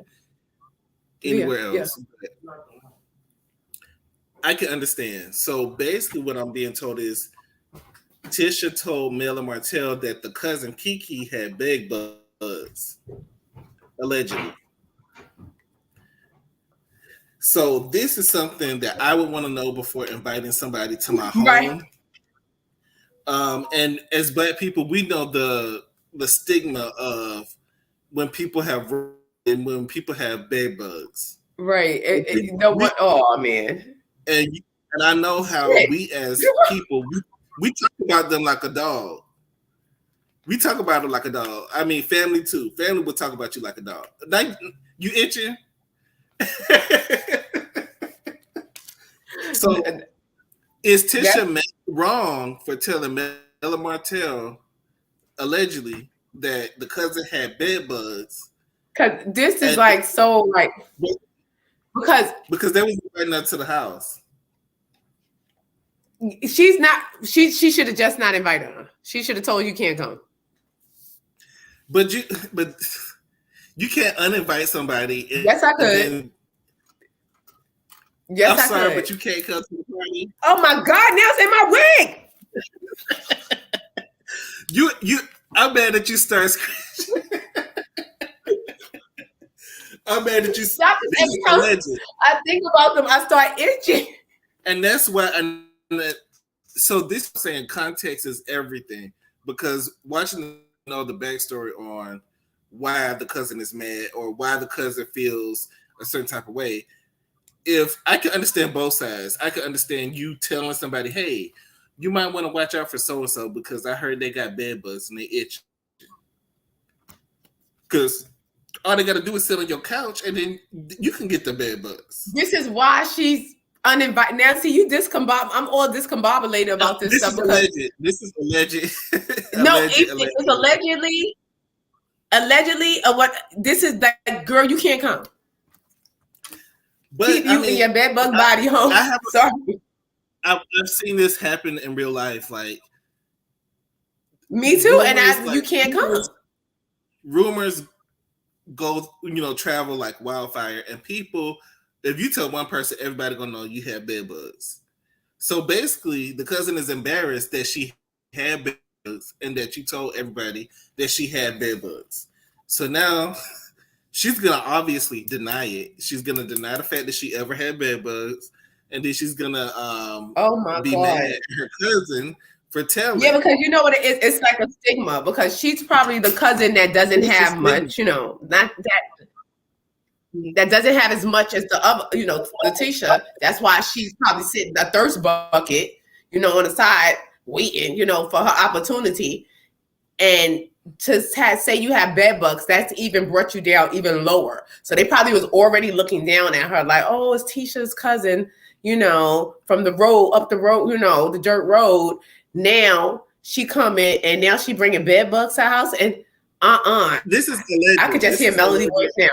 anywhere else. Yeah. I can understand. So basically what I'm being told is Tisha told Mel and Martell that the cousin Kiki had bed bugs, allegedly. So this is something that I would want to know before inviting somebody to my home. Right. And as Black people, we know the stigma of when people have bed bugs. Right. Oh man. And I know how we as people we talk about them like a dog. We talk about it like a dog. I mean, family too. Family will talk about you like a dog. Like, you itching? So, is Tisha wrong for telling Mel and Martell allegedly that the cousin had bed bugs? Because this is because they was inviting her to the house. She's not. She should have just not invited her. She should have told you can't come. But you can't uninvite somebody. Yes, I could. Yes, I'm sorry, but you can't come to the party. Oh my God! Now it's in my wig. I'm mad that you start scratching. I'm mad that you. Stop this every time I think about them, I start itching. And that's why. So this saying context is everything. because watching the backstory on why the cousin is mad or why the cousin feels a certain type of way. If I can understand both sides, I can understand you telling somebody, hey, you might want to watch out for so-and-so because I heard they got bed bugs and they itch. Because all they got to do is sit on your couch and then you can get the bed bugs. This is why she's uninvited. Now, see, you I'm all discombobulated about this stuff. This is alleged. No, it's allegedly, what this is that girl, you can't come. But keep you in your bed bug body home. Sorry. I've seen this happen in real life. Like me too, and you can't come. Rumors go, travel like wildfire, and people. If you tell one person, everybody gonna know you have bed bugs. So basically, the cousin is embarrassed that she had bed bugs and that you told everybody that she had bed bugs. So now she's gonna obviously deny it. She's gonna deny the fact that she ever had bed bugs, and then she's gonna be mad at her cousin for telling. Yeah, because you know what it is? It's like a stigma because she's probably the cousin that doesn't have much, not that doesn't have as much as the other, Letitia. That's why she's probably sitting a thirst bucket, on the side waiting, for her opportunity. And to say you have bed bugs, that's even brought you down even lower. So they probably was already looking down at her like, oh, it's Tisha's cousin, from the road, up the road, the dirt road. Now she coming and now she bringing bed bugs to her house and This is alleged. I could just hear Melody voice now.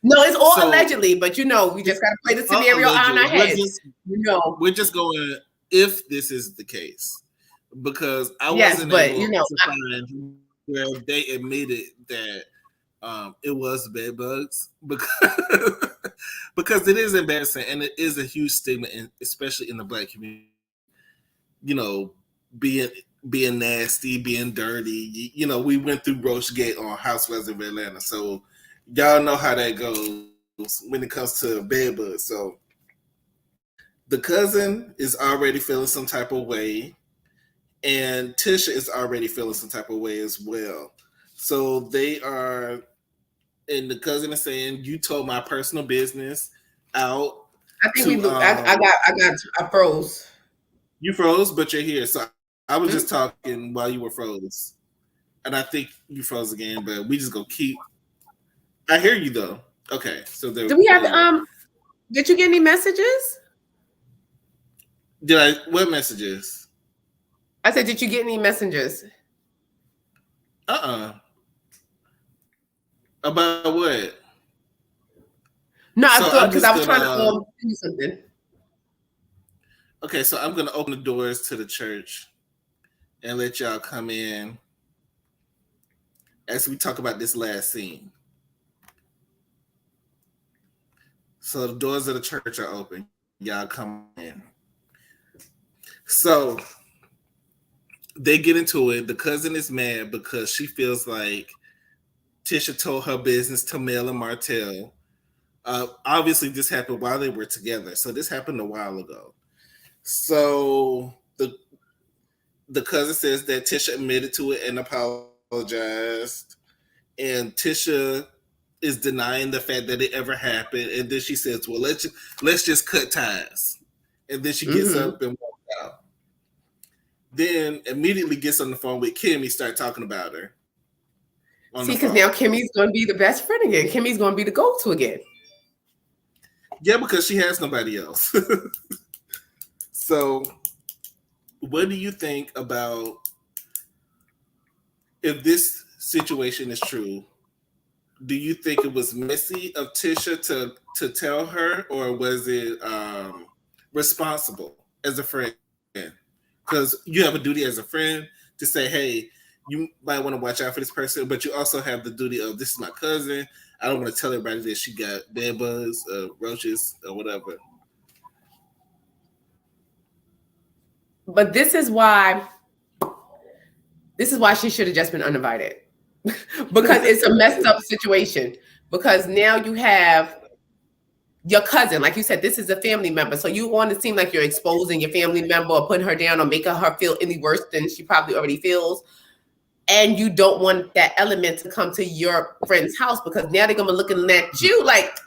No, it's all allegedly, but we just gotta play the scenario on our head. We're just going if this is the case. Because I wasn't able to find where they admitted that it was bed bugs because it is embarrassing and it is a huge stigma, especially in the Black community. Being nasty, being dirty. We went through Roachgate on Housewives of Atlanta, so y'all know how that goes when it comes to bed bugs. So the cousin is already feeling some type of way. And Tisha is already feeling some type of way as well. So they are, and the cousin is saying, "You told my personal business out." I think I froze. You froze, but you're here. So I was just talking while you were froze, and I think you froze again. But we just gonna keep. I hear you though. Okay, so do we have Did you get any messages? What messages? I said, did you get any messages? About what? No, I thought because I was trying to do something. Okay, so I'm gonna open the doors to the church and let y'all come in as we talk about this last scene. So the doors of the church are open. Y'all come in. So they get into it. The cousin is mad because she feels like Tisha told her business to Mel and Martell. Obviously, this happened while they were together. So this happened a while ago. So the cousin says that Tisha admitted to it and apologized. And Tisha is denying the fact that it ever happened. And then she says, well, let's just cut ties. And then she gets up and walks out. Then immediately gets on the phone with Kimmy, start talking about her. See, because now Kimmy's going to be the best friend again. Kimmy's going to be the go-to again. Yeah, because she has nobody else. So, what do you think about if this situation is true? Do you think it was messy of Tisha to tell her, or was it responsible as a friend? Because you have a duty as a friend to say, hey, you might want to watch out for this person, but you also have the duty of, this is my cousin. I don't want to tell everybody that she got bed bugs, roaches, or whatever. But this is why she should have just been uninvited. Because it's a messed up situation. Because now you have your cousin, like you said, this is a family member. So you want to seem like you're exposing your family member or putting her down or making her feel any worse than she probably already feels. And you don't want that element to come to your friend's house because now they're going to be looking at you like,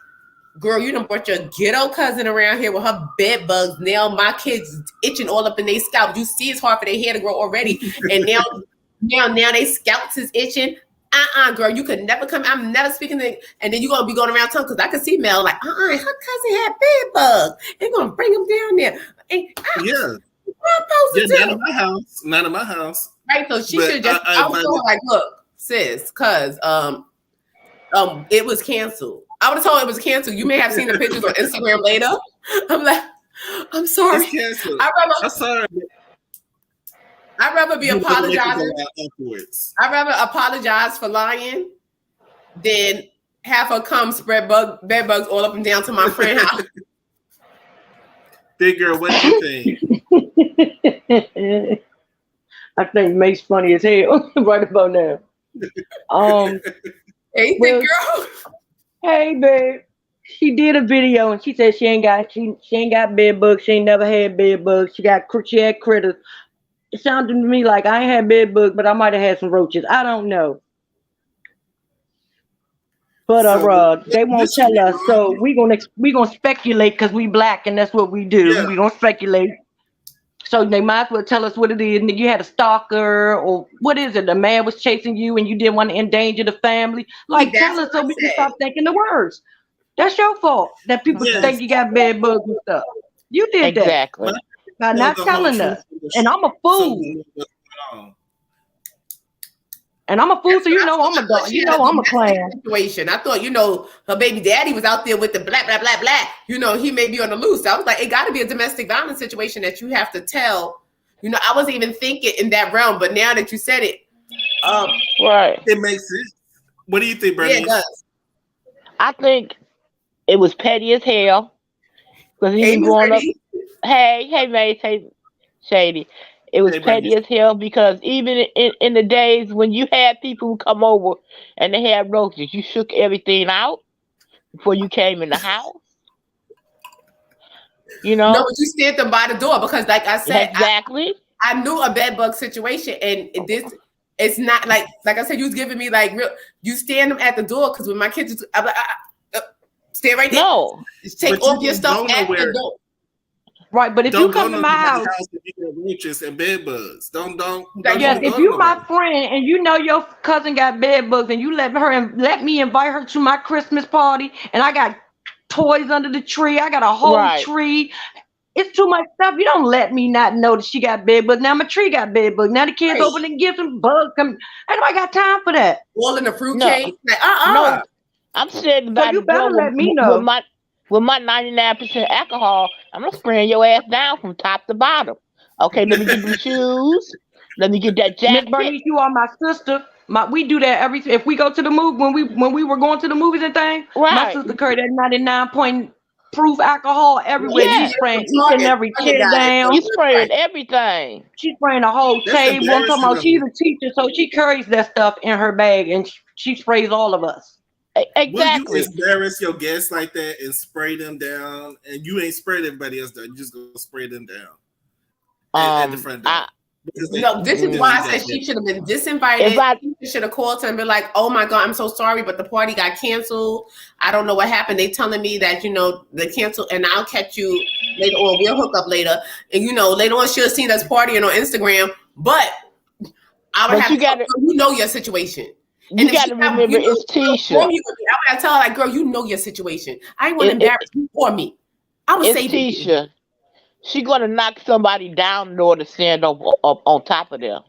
girl, you done brought your ghetto cousin around here with her bed bugs. Now my kids itching all up in their scalp. You see it's hard for their hair to grow already. And now they scalps is itching. Girl, you could never come. I'm never speaking to. And then you're going to be going around town because I can see Mel like, her cousin had bed bugs. They're going to bring them down there. And, not in my house. Not in my house. Right, so she should just. I was like, look, sis, cause it was canceled. I would have told it was canceled. You may have seen the pictures on Instagram later. I'm like, I'm sorry. It's canceled. I'm sorry. I'd rather be apologizing. I'd rather apologize for lying than have her come spread bed bugs all up and down to my friend's house. Big girl, what do you think? I think Mace funny as hell right about now. Hey, big girl. Hey, babe. She did a video and she said she ain't got bed bugs. She ain't never had bed bugs. She had critters. It sounded to me like I ain't had bed bugs, but I might have had some roaches. I don't know. But they won't tell us, so we gonna speculate because we black and that's what we do. Yeah. We gonna speculate. So they might as well tell us what it is. And you had a stalker, or what is it? A man was chasing you and you didn't want to endanger the family. Like, tell us so we can stop thinking the words. That's your fault that people think you got bed bugs and stuff. You did exactly. that. By not telling us. And I'm a fool. And I'm a fool, so you know I'm a dog. You know I'm a clown. Situation. I thought, her baby daddy was out there with the blah, blah, blah, blah. He may be on the loose. I was like, it got to be a domestic violence situation that you have to tell. I wasn't even thinking in that realm, but now that you said it, right, it makes sense. What do you think, Bernice? Yeah, it does. I think it was petty as hell because he was growing up. Hey, Mace, hey, Shady. It was petty as hell because even in the days when you had people who come over and they had roaches, you shook everything out before you came in the house. No, but you stand them by the door because, like I said, exactly. I knew a bed bug situation, and it's not like I said. You was giving me like real. You stand them at the door because when my kids, I'm like, stay right there. No, just take off your stuff at the door. Right, but if you come to my house you get roaches and bed bugs. Don't. Yes, if you my friend and you know your cousin got bed bugs and you let me invite her to my Christmas party and I got toys under the tree, I got a whole tree. It's too much stuff. You don't let me not know that she got bed bugs. Now my tree got bed bugs. Now the kids open and give some bugs. Ain't nobody got time for that. All in the fruitcake. No, I'm sitting by you better let me know. With my 99% alcohol, I'm gonna spraying your ass down from top to bottom. Okay, let me get the shoes. Let me get that jacket. Miss Bernice, you are my sister. We do that if we go to the movie when we were going to the movies and things. Right. My sister carried that 99 proof alcohol everywhere. Yeah. She's spraying each and every chair down. You spraying everything. She's spraying a whole table. I'm talking about she's a teacher, so she carries that stuff in her bag and she sprays all of us. Exactly. Will you embarrass your guests like that and spray them down? And you ain't sprayed everybody else down. You just go spray them down at the front door. This is why I said she should have been disinvited. She should have called her and been like, "Oh my God, I'm so sorry, but the party got canceled. I don't know what happened. They telling me that they canceled, and I'll catch you later on. We'll hook up later. And later on, she'll have seen us partying on Instagram. But I would have to know your situation." You got to remember it's Tisha. I would have to tell her, like, girl, you know your situation. I ain't want to embarrass you or me. I would say Tisha. She gonna knock somebody down in order to stand up on top of them.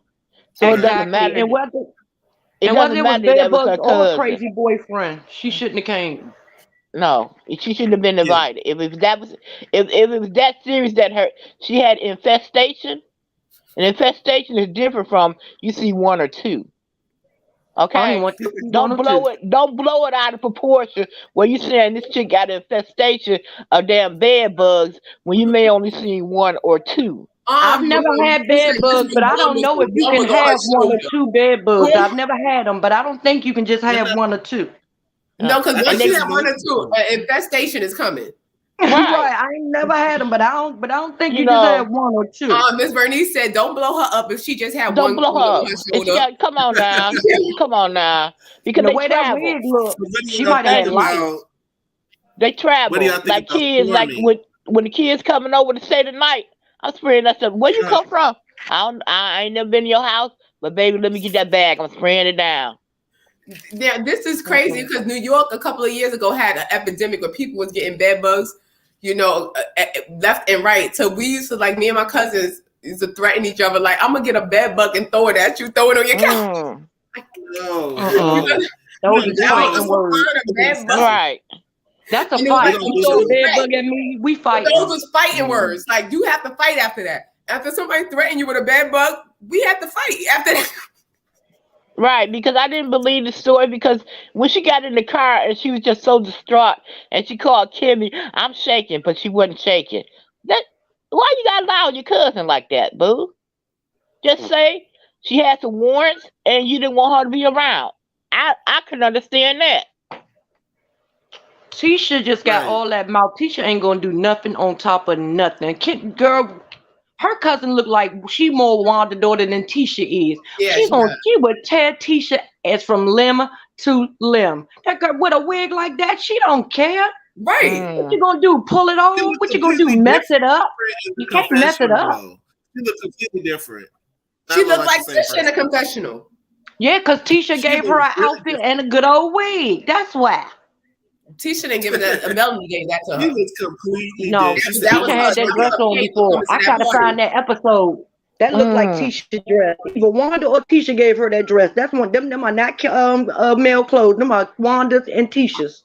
So it doesn't matter. And whether it was bed bugs or a crazy boyfriend, she shouldn't have came. No, she shouldn't have been invited. If it was that serious that she had infestation, and infestation is different from you see one or two. Okay, don't blow it out of proportion where you saying this chick got an infestation of damn bed bugs when you may only see one or two. I've never had bed bugs, but I don't know if you can have one or two bed bugs. I've never had them, but I don't think you can just have one or two. No, because once think you have 1 or 2, infestation is coming. Right. I ain't never had them, but I don't think you know, just had 1 or 2. Miss Bernice said, "Don't blow her up if she just had don't one." blow her up. If she got, come on now, come on now, because the they way travel. that wig look, she y'all might have had think lice. about- They travel What do y'all think like about kids. Like swarming? when the kids coming over to stay the night, I'm spraying that stuff. Where you come from? I ain't never been in your house, but baby, let me get that bag. I'm spraying it down. Yeah, this is crazy because New York a couple of years ago had an epidemic where people was getting bed bugs, left and right. So we used to, like, me and my cousins used to threaten each other, like, I'm gonna get a bed bug and throw it at you, throw it on your couch. Those are fighting words. Right. That's a You know, fight. like, You throw a bed bug at me, we fight. Those was fighting words. Like, you have to fight after that. After somebody threatened you with a bed bug, we had to fight after that. Right, because I didn't believe the story, because when she got in the car and she was just so distraught and she called Kimmy, I'm shaking, but she wasn't shaking. Why you gotta lie on your cousin like that, boo? Just say she had some warrants and you didn't want her to be around. I can understand that. Tisha just got all that mouth. Tisha ain't gonna do nothing on top of nothing. Girl, her cousin look like she more Wanda daughter than Tisha is. Yeah, she would tear Tisha as from limb to limb. That girl with a wig like that, she don't care. Right. What you gonna do? Pull it off? What you gonna do? Mess it up? You can't mess it up. She look completely different. She looked like Tisha in a confessional. Yeah, because Tisha gave her an outfit and a good old wig. That's why. Tisha didn't give it a Melanie gave that to her. He was completely no. different. Tisha had that dress on before. I gotta find that episode. That looked like Tisha's dress. Either Wanda or Tisha gave her that dress. That's one. Them are not male clothes. Them are Wanda's and Tisha's.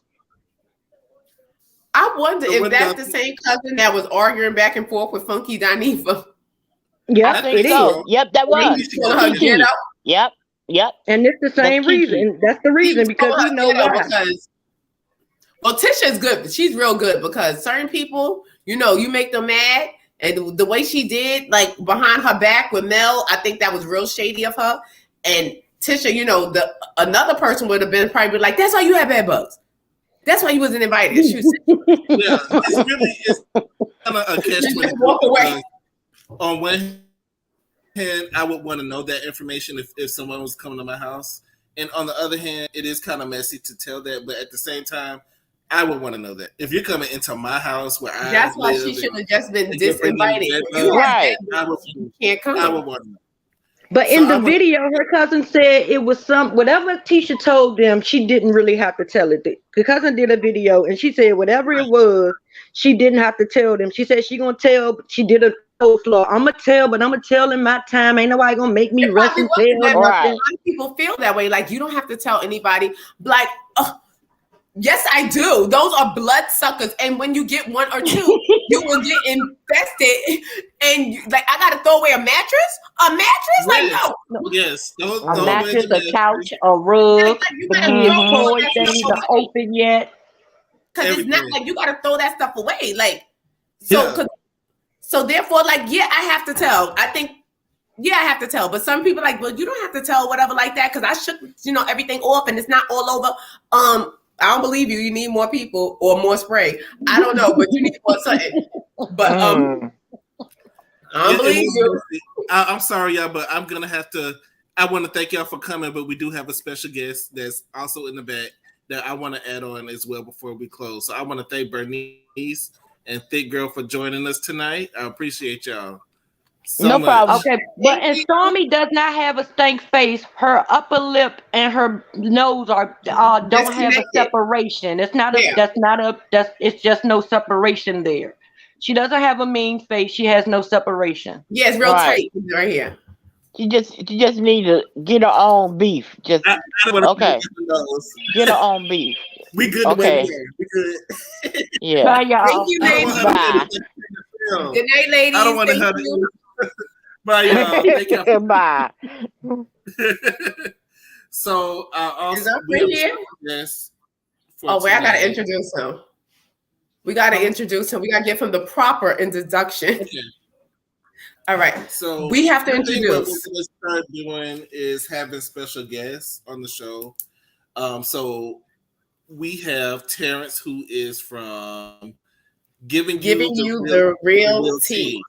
I wonder if that's the same cousin that was arguing back and forth with Funky Dineva. Yeah, I think so. Yep, that was. Yep. And it's the same reason. That's the reason, because we know why. Well, Tisha's good. She's real good, because certain people, you make them mad. And the way she did, like, behind her back with Mel, I think that was real shady of her. And Tisha, another person would have been probably like, that's why you had bed bugs. That's why you wasn't invited. She was it's kind of a catch. Walk away. On one hand, I would want to know that information if someone was coming to my house. And on the other hand, it is kind of messy to tell that. But at the same time, I would want to know that. If you're coming into my house where I That's why she should have just been disinvited. Right. Can't come. I would want to know. But in the video, her cousin said it was whatever Tisha told them, she didn't really have to tell it. The cousin did a video and she said whatever it was, she didn't have to tell them. She said she gonna tell. She did a coleslaw. I'm gonna tell, but I'm gonna tell in my time. Ain't nobody gonna make me rush and tell. A lot of people feel that way. Like, you don't have to tell anybody. Like, yes, I do. Those are blood suckers. And when you get 1 or 2, you will get infested. And I gotta throw away a mattress? A mattress? Like, no. Yes. A mattress, a couch, a rug, the toy things are open yet. Because it's not like you gotta throw that stuff away. Like, so therefore, like, yeah, I have to tell. I think, yeah, I have to tell. But some people like, well, you don't have to tell whatever like that, because I shook, everything off and it's not all over. I don't believe you. You need more people or more spray. I don't know, but you need more something. But I don't believe you. I'm sorry, y'all, but I'm gonna have to. I want to thank y'all for coming, but we do have a special guest that's also in the back that I want to add on as well before we close. So I want to thank Bernice and Thick Girl for joining us tonight. I appreciate y'all. No problem. Okay, but and Stormy does not have a stank face. Her upper lip and her nose don't have a separation. It's not it's just no separation there. She doesn't have a mean face. She has no separation. Yeah, it's real tight right here. She just need to get her own beef. Just okay. Get her own beef. We good. Okay. We good. Yeah. Bye, y'all. Thank you, ladies. Bye. Good night, ladies. I don't want to have it. Bye, y'all. Take care. Bye. So, also, yes. I gotta introduce him. We gotta introduce him. We gotta give him the proper introduction. Okay. All right. So we have to introduce. What we're gonna start doing is having special guests on the show. So we have Terrence, who is from Giving You the Real Tea.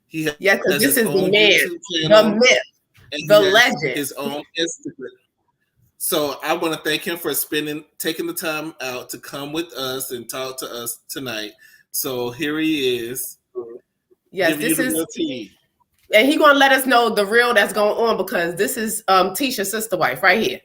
He has, yes, has this his is own the man, YouTube channel, the myth, and the he has legend, his own Instagram. So I want to thank him for taking the time out to come with us and talk to us tonight. So here he is. Yes, this is, and he gonna let us know the real that's going on, because this is Tisha's sister wife right here.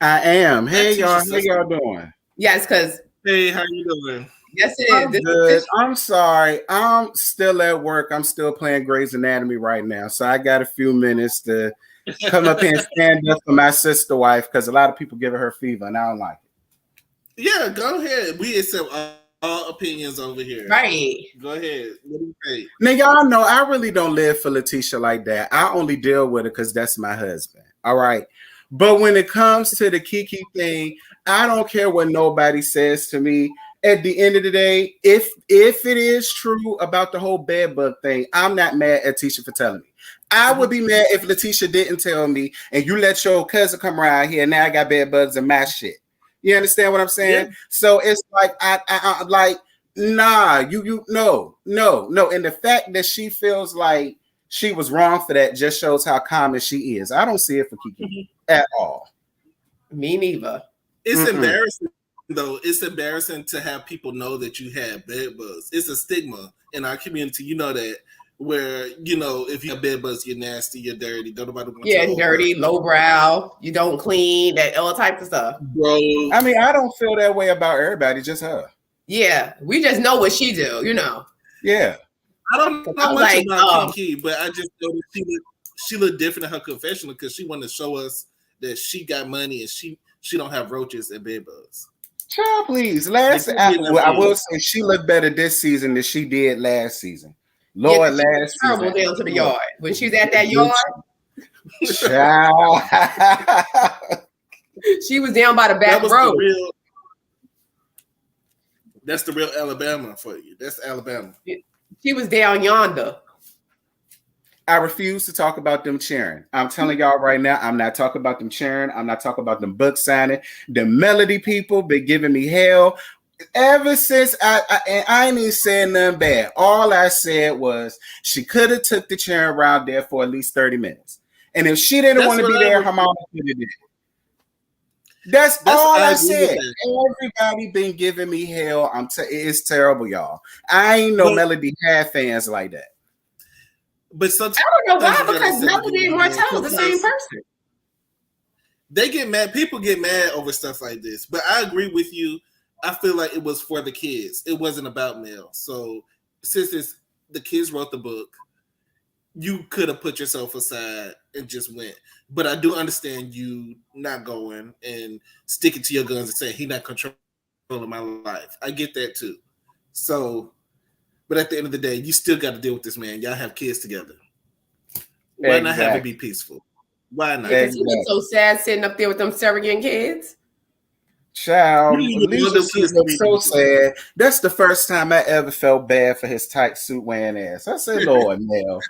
I am. Hey y'all, how y'all doing? Yes, because hey, how you doing? Yes, it is. I'm good. I'm sorry. I'm still at work. I'm still playing Grey's Anatomy right now, so I got a few minutes to come up here and stand up for my sister wife, because a lot of people giving her fever, and I don't like it. Yeah, go ahead. We accept all opinions over here. Right. Go ahead. What do you think? Now, y'all know I really don't live for Letitia like that. I only deal with her because that's my husband. All right. But when it comes to the Kiki thing, I don't care what nobody says to me. At the end of the day, if it is true about the whole bed bug thing, I'm not mad at Tisha for telling me. I would be mad if Letitia didn't tell me and you let your cousin come around here and now I got bed bugs in my shit. You understand what I'm saying? Yeah. So it's like I like, nah, you no. And the fact that she feels like she was wrong for that just shows how common she is. I don't see it for Kiki at all. Me neither. It's embarrassing though. It's embarrassing to have people know that you have bed bugs. It's a stigma in our community. You know that, where if you have bed bugs, you're nasty, you're dirty. Don't nobody want to dirty, lowbrow. You don't clean, that all types of stuff. Bro, I mean, I don't feel that way about everybody. Just her. Yeah, we just know what she do. Yeah. I don't know much about Kiki, but I just know that she looked different in her confessional because she wanted to show us that she got money and she don't have roaches and bed bugs. Child, please. I will say she looked better this season than she did last season. Lord, last terrible season. Down to the yard. When she's at that yard, she was down by the back road. That's the real Alabama for you. That's Alabama. She was down yonder. I refuse to talk about them cheering. I'm telling y'all right now, I'm not talking about them cheering. I'm not talking about them book signing. The Melody people been giving me hell ever since I ain't even saying nothing bad. All I said was she could have took the cheering around there for at least 30 minutes. And if she didn't want to be there, her mama could have did. That's all I said. Everybody been giving me hell. It's terrible, y'all. I ain't no Melody Had fans like that. But sometimes I don't know why, because Melody and Martell is the same person. They get mad. People get mad over stuff like this. But I agree with you. I feel like it was for the kids. It wasn't about Mel. So since the kids wrote the book, you could have put yourself aside and just went. But I do understand you not going and sticking to your guns and saying he's not controlling my life. I get that too. So, but at the end of the day, you still got to deal with this man. Y'all have kids together. Why not have it be peaceful? Why not? Because he was so sad sitting up there with them surrogate kids. Child, Alicia look so sad. That's the first time I ever felt bad for his tight suit wearing ass. I said, Lord, Mel.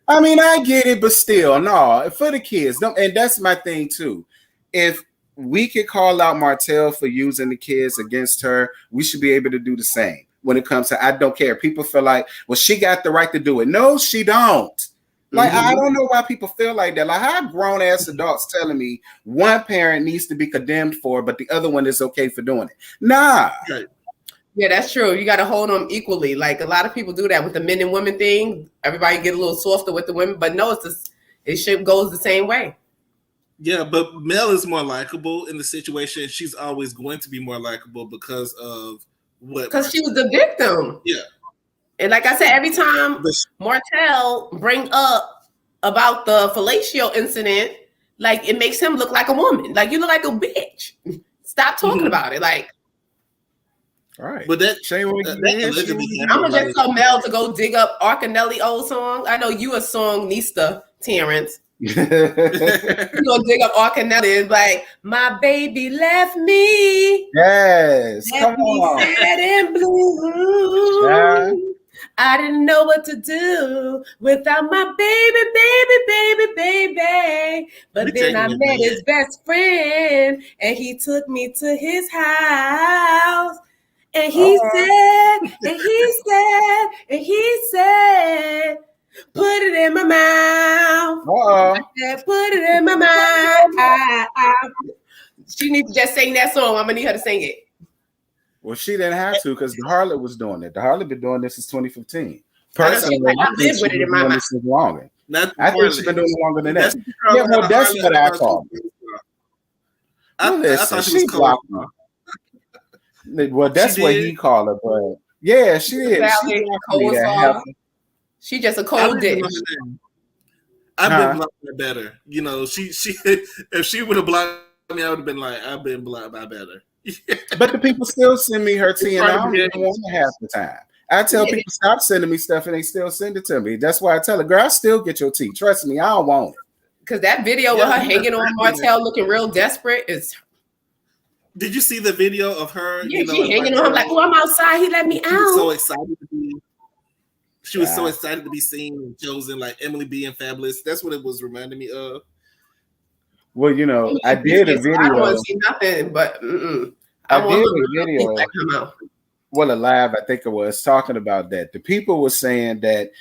I mean, I get it, but still, no, for the kids. And that's my thing too. If we could call out Martell for using the kids against her, we should be able to do the same when it comes to, I don't care. People feel like, well, she got the right to do it. No, she don't. Like, I don't know why people feel like that. Like, how grown ass adults telling me one parent needs to be condemned for, but the other one is okay for doing it. Nah. Yeah, that's true. You got to hold them equally. Like, a lot of people do that with the men and women thing. Everybody get a little softer with the women, but no, it should goes the same way. Yeah, but Mel is more likable in the situation. She's always going to be more likable because of what? Because she was the victim. Yeah. And like I said, every time Martell bring up about the fellatio incident, like it makes him look like a woman. Like you look like a bitch. Stop talking about it. Like, all right. But that I'm gonna just tell Mel to go dig up Arcanelli old song. I know you a song Nista, Terrence. You gonna dig up Arcanelli and like, my baby left me. Yes. Left me sad and blue. I didn't know what to do without my baby. But then I met his best friend, and he took me to his house. And he said, put it in my mouth. I said, put it in my mouth. She needs to just sing that song. I'm gonna need her to sing it. Well, she didn't have to because the harlot was doing it. The harlot been doing this since 2015. Personally, I live with it in my mouth. Longer. I think she's been doing it longer than that. Yeah, well, that's what I call it. I thought she was blocked me. Well, that's what he called her, but yeah, she is. She just a cold dish. I've been blocked her better. You know, she if she would have blocked me, I would have been like, I've been blocked by better. But the people still send me her tea, and I don't even want it half the time. I tell people stop sending me stuff, and they still send it to me. That's why I tell her, girl, I still get your tea. Trust me, I don't want it. Because that video with her hanging on Martell looking real desperate is. Did you see the video of her? Yeah, she hanging on him like, oh, I'm outside. He let me out. She was so excited to be. She was so excited to be seen and chosen, like Emily being fabulous. That's what it was reminding me of. Well, you know, I did a video. I don't want to see nothing, but I did a video. Well, alive, I think it was talking about that. The people were saying that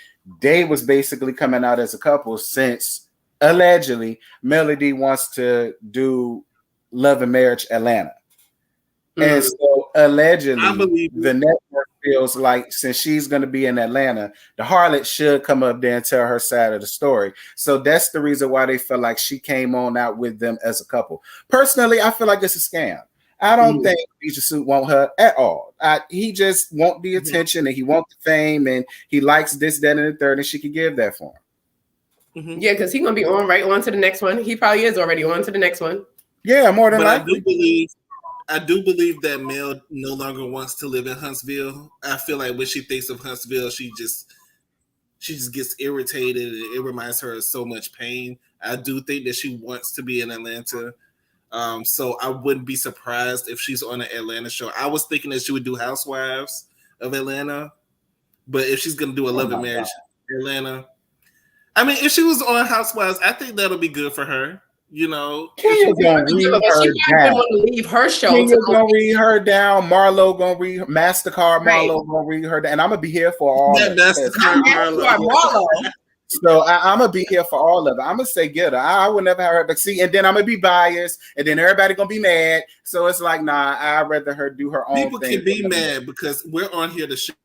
they was basically coming out as a couple since allegedly Melody wants to do Love and Marriage Atlanta. And so allegedly the network feels like since she's going to be in Atlanta, the harlot should come up there and tell her side of the story. So that's the reason why they felt like she came on out with them as a couple. Personally, I feel like it's a scam. I don't think Beecher Suit want her at all. He just want the attention and he want the fame and he likes this, that, and the third, and she could give that for him. Yeah, because he's going to be on to the next one. He probably is already on to the next one. Yeah, more than likely. I do believe that Mel no longer wants to live in Huntsville. I feel like when she thinks of Huntsville, she just gets irritated. It reminds her of so much pain. I do think that she wants to be in Atlanta. So I wouldn't be surprised if she's on an Atlanta show. I was thinking that she would do Housewives of Atlanta, but if she's going to do a Love and Marriage Atlanta, I mean, if she was on Housewives, I think that'll be good for her. You know, Kenya's gonna read her down. Leave her show. Kenya's gonna read her down. Marlo gonna read MasterCard. Marlo gonna read her down, and I'm gonna be here for all. MasterCard Marlo. So I'm gonna be here for all of it. I'm gonna say get her. I would never have her, but see, and then I'm gonna be biased, and then everybody gonna be mad. So it's like, nah, I'd rather her do her own thing. People can be mad because we're on here to share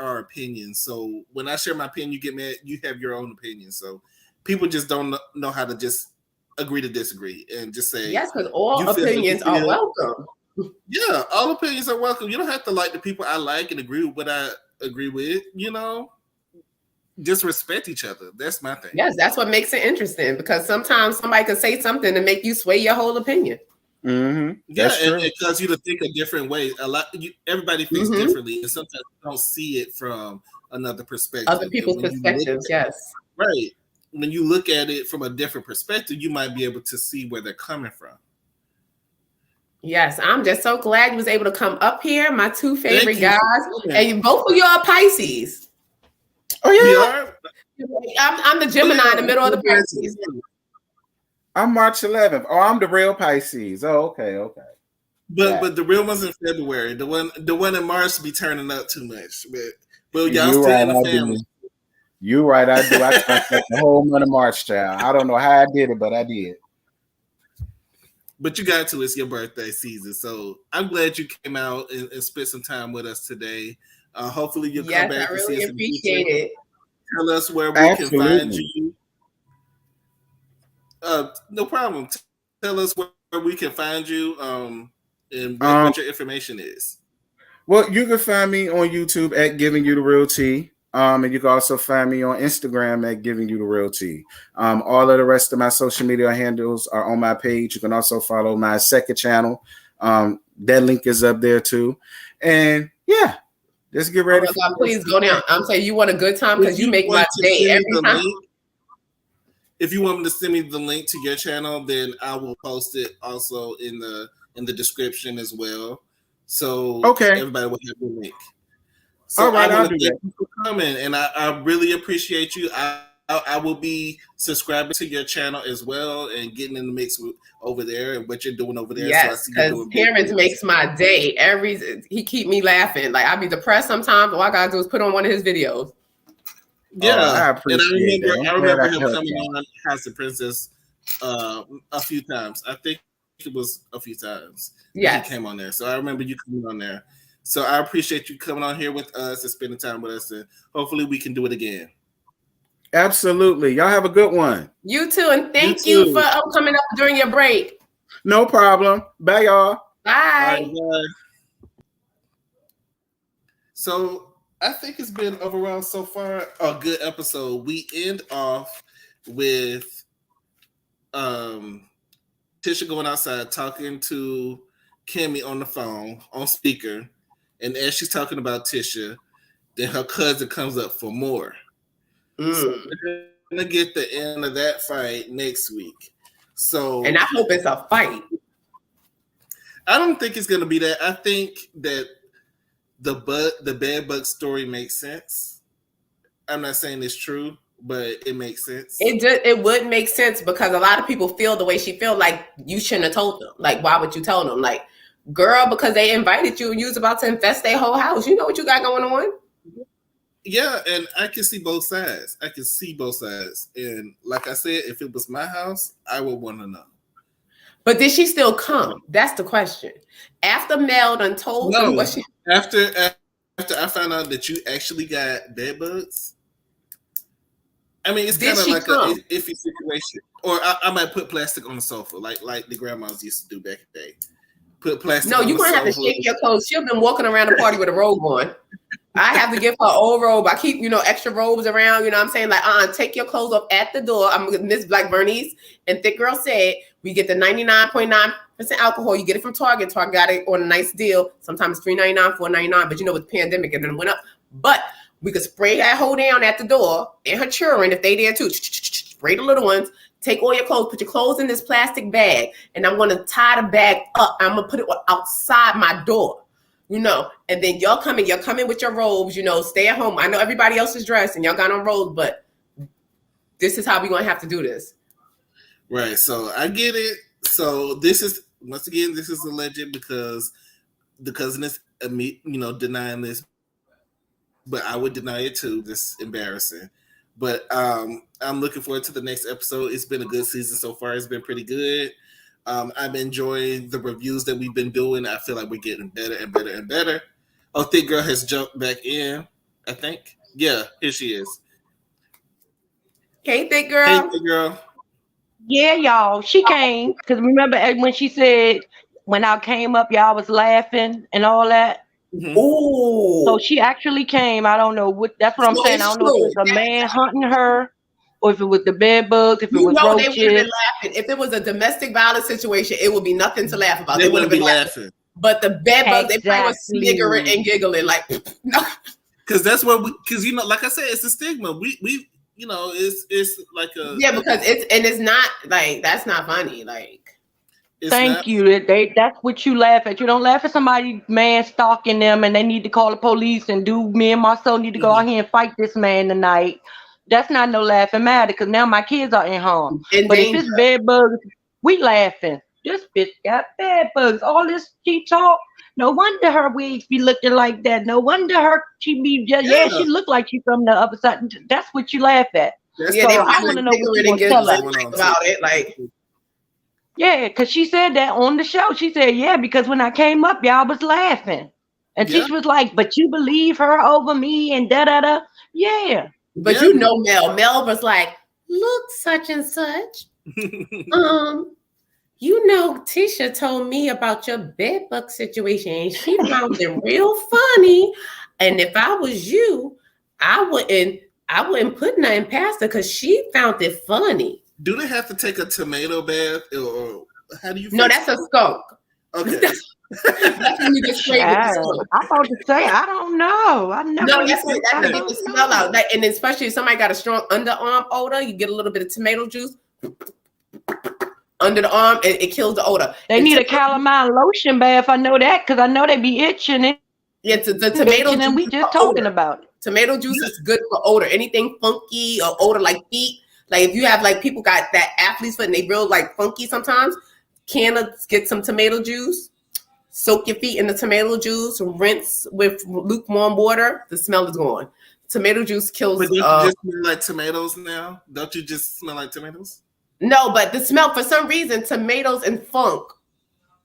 our opinions. So when I share my opinion, you get mad. You have your own opinion. So people just don't know how to just agree to disagree and just say yes, because all opinions are welcome. Yeah, all opinions are welcome. You don't have to like the people I like and agree with what I agree with. You know, just respect each other. That's my thing. Yes, that's what makes it interesting because sometimes somebody could say something to make you sway your whole opinion. Yeah, and it causes you to think a different way. Everybody thinks differently, and sometimes you don't see it from another perspective. Other people's perspectives, yes. Right. When you look at it from a different perspective, you might be able to see where they're coming from. Yes, I'm just so glad you was able to come up here. My two favorite guys, and both of you are Pisces. Oh yeah, I'm the Gemini in the middle of the Pisces. I'm March 11th. Oh, I'm the real Pisces. Oh, okay. But the real one's in February. The one in March be turning up too much. But y'all still in the family. You're right, I do. I spent the whole month of March, child. I don't know how I did it, but I did. But you got to. It's your birthday season. So I'm glad you came out and spent some time with us today. Hopefully you'll come back and see us. Appreciate it. Tell us where we can find you. No problem. Tell us where we can find you and what your information is. Well, you can find me on YouTube at GivingyoutherealT. And you can also find me on Instagram at GivingyoutherealT. All of the rest of my social media handles are on my page. You can also follow my second channel. That link is up there too. And yeah, just get ready. Please go down. I'm saying you want a good time because you make my day every time. If you want me to send me the link to your channel, then I will post it also in the description as well. So everybody will have the link. So all right, I I'll want do to thank that. you for coming, and I really appreciate you. I will be subscribing to your channel as well and getting in the mix over there and what you're doing over there. So I Yes, see you because doing Terrence big makes my day. He keep me laughing. Like I be depressed sometimes. All I gotta do is put on one of his videos. Yeah, I and appreciate that. I I'm glad remember I him helped coming y'all. on House of Princess a few times. I think it was a few times that Yes. he came on there. So I remember you coming on there. So I appreciate you coming on here with us and spending time with us, and hopefully we can do it again. Absolutely. Y'all have a good one. You too, and thank You you too. for coming up during your break. No problem. Bye, y'all. Bye. All right, bye. So I think it's been overall so far a good episode. We end off with Tisha going outside talking to Kimmy on the phone on speaker, and as she's talking about Tisha, then her cousin comes up for more. So we're gonna get the end of that fight next week. So, and I hope it's a fight. I don't think it's gonna be that. I think that the bad bug story makes sense. I'm not saying it's true, but it makes sense. It would make sense because a lot of people feel the way she feel. Like you shouldn't have told them. Like why would you tell them? Like girl, because they invited you and you was about to infest their whole house. You know what you got going on. Yeah, and I can see both sides. And like I said, if it was my house, I would want to know. But did she still come? That's the question. After Mel done told them what she... After I found out that you actually got bed bugs, I mean, it's kind of like an iffy situation. Or I might put plastic on the sofa, like the grandmas used to do back in the day. Put plastic. No, you're gonna have to shake your clothes. She's been walking around the party with a robe on. I have to give her an old robe. I keep, extra robes around. You know what I'm saying? Like, take your clothes off at the door. I'm Miss Black Bernice and Thick Girl said we get the 99.9% alcohol. You get it from Target. Target got it on a nice deal. Sometimes $3.99, $4.99. But with the pandemic, it then went up. But we could spray that whole down at the door and her children if they there too. Spray the little ones. Take all your clothes. Put your clothes in this plastic bag, and I'm gonna tie the bag up. I'm gonna put it outside my door. And then y'all come in with your robes, stay at home. I know everybody else is dressed and y'all got on robes, but this is how we're going to have to do this. Right. So I get it. So this is, once again, this is alleged because the cousin is, denying this, but I would deny it too. This is embarrassing. But I'm looking forward to the next episode. It's been a good season so far. It's been pretty good. I'm enjoying the reviews that we've been doing. I feel like we're getting better and better and better. Oh, Thick Girl has jumped back in, I think. Yeah, here she is. Hey, Thick Girl. Hey, Thick Girl. Yeah, y'all. She came. Because remember when she said, when I came up, y'all was laughing and all that? Mm-hmm. Ooh. So she actually came. I don't know what. That's what I'm saying. I don't know if it was a man hunting her, or if it was the bed bugs, if it was roaches. They would have been laughing. If it was a domestic violence situation, it would be nothing to laugh about. They wouldn't be laughing. But the bed bugs, they probably were sniggering and giggling like, no. Because that's what like I said, it's a stigma. We it's like a because it's not like that's not funny. Like, thank you. That's what you laugh at. You don't laugh at somebody man stalking them and they need to call the police and me and my son need to go out here and fight this man tonight. That's not no laughing matter because now my kids are in harm. But if it's bed bugs, we laughing. This bitch got bed bugs. All this she talk. No wonder her wigs be looking like that. No wonder she be just she look like she from the other side. That's what you laugh at. So I want to know what you tell us about it. Like, yeah, because she said that on the show. She said, yeah, because when I came up, y'all was laughing. And she was like, but you believe her over me and da-da-da. Yeah. But Mel was like, look, such and such. Tisha told me about your bedbug situation and she found it real funny. And if I was you, I wouldn't put nothing past her because she found it funny. Do they have to take a tomato bath or how do you? No, that's a skunk. Okay. That's when you get sprayed with the skunk. I'm about to say, I don't know. No, that's what get the smell out. Like, and especially if somebody got a strong underarm odor, you get a little bit of tomato juice under the arm, and it kills the odor. They need a calamine lotion bath. I know that because I know they be itching it. Yeah, the tomato juice. And we just talking about it. Tomato juice is good for odor. Anything funky or odor like feet. Like if you have like people got that athlete's foot and they real like funky sometimes, get some tomato juice, soak your feet in the tomato juice, rinse with lukewarm water. The smell is gone. Tomato juice kills. But don't you just smell like tomatoes now? Don't you just smell like tomatoes? No, but the smell, for some reason, tomatoes and funk.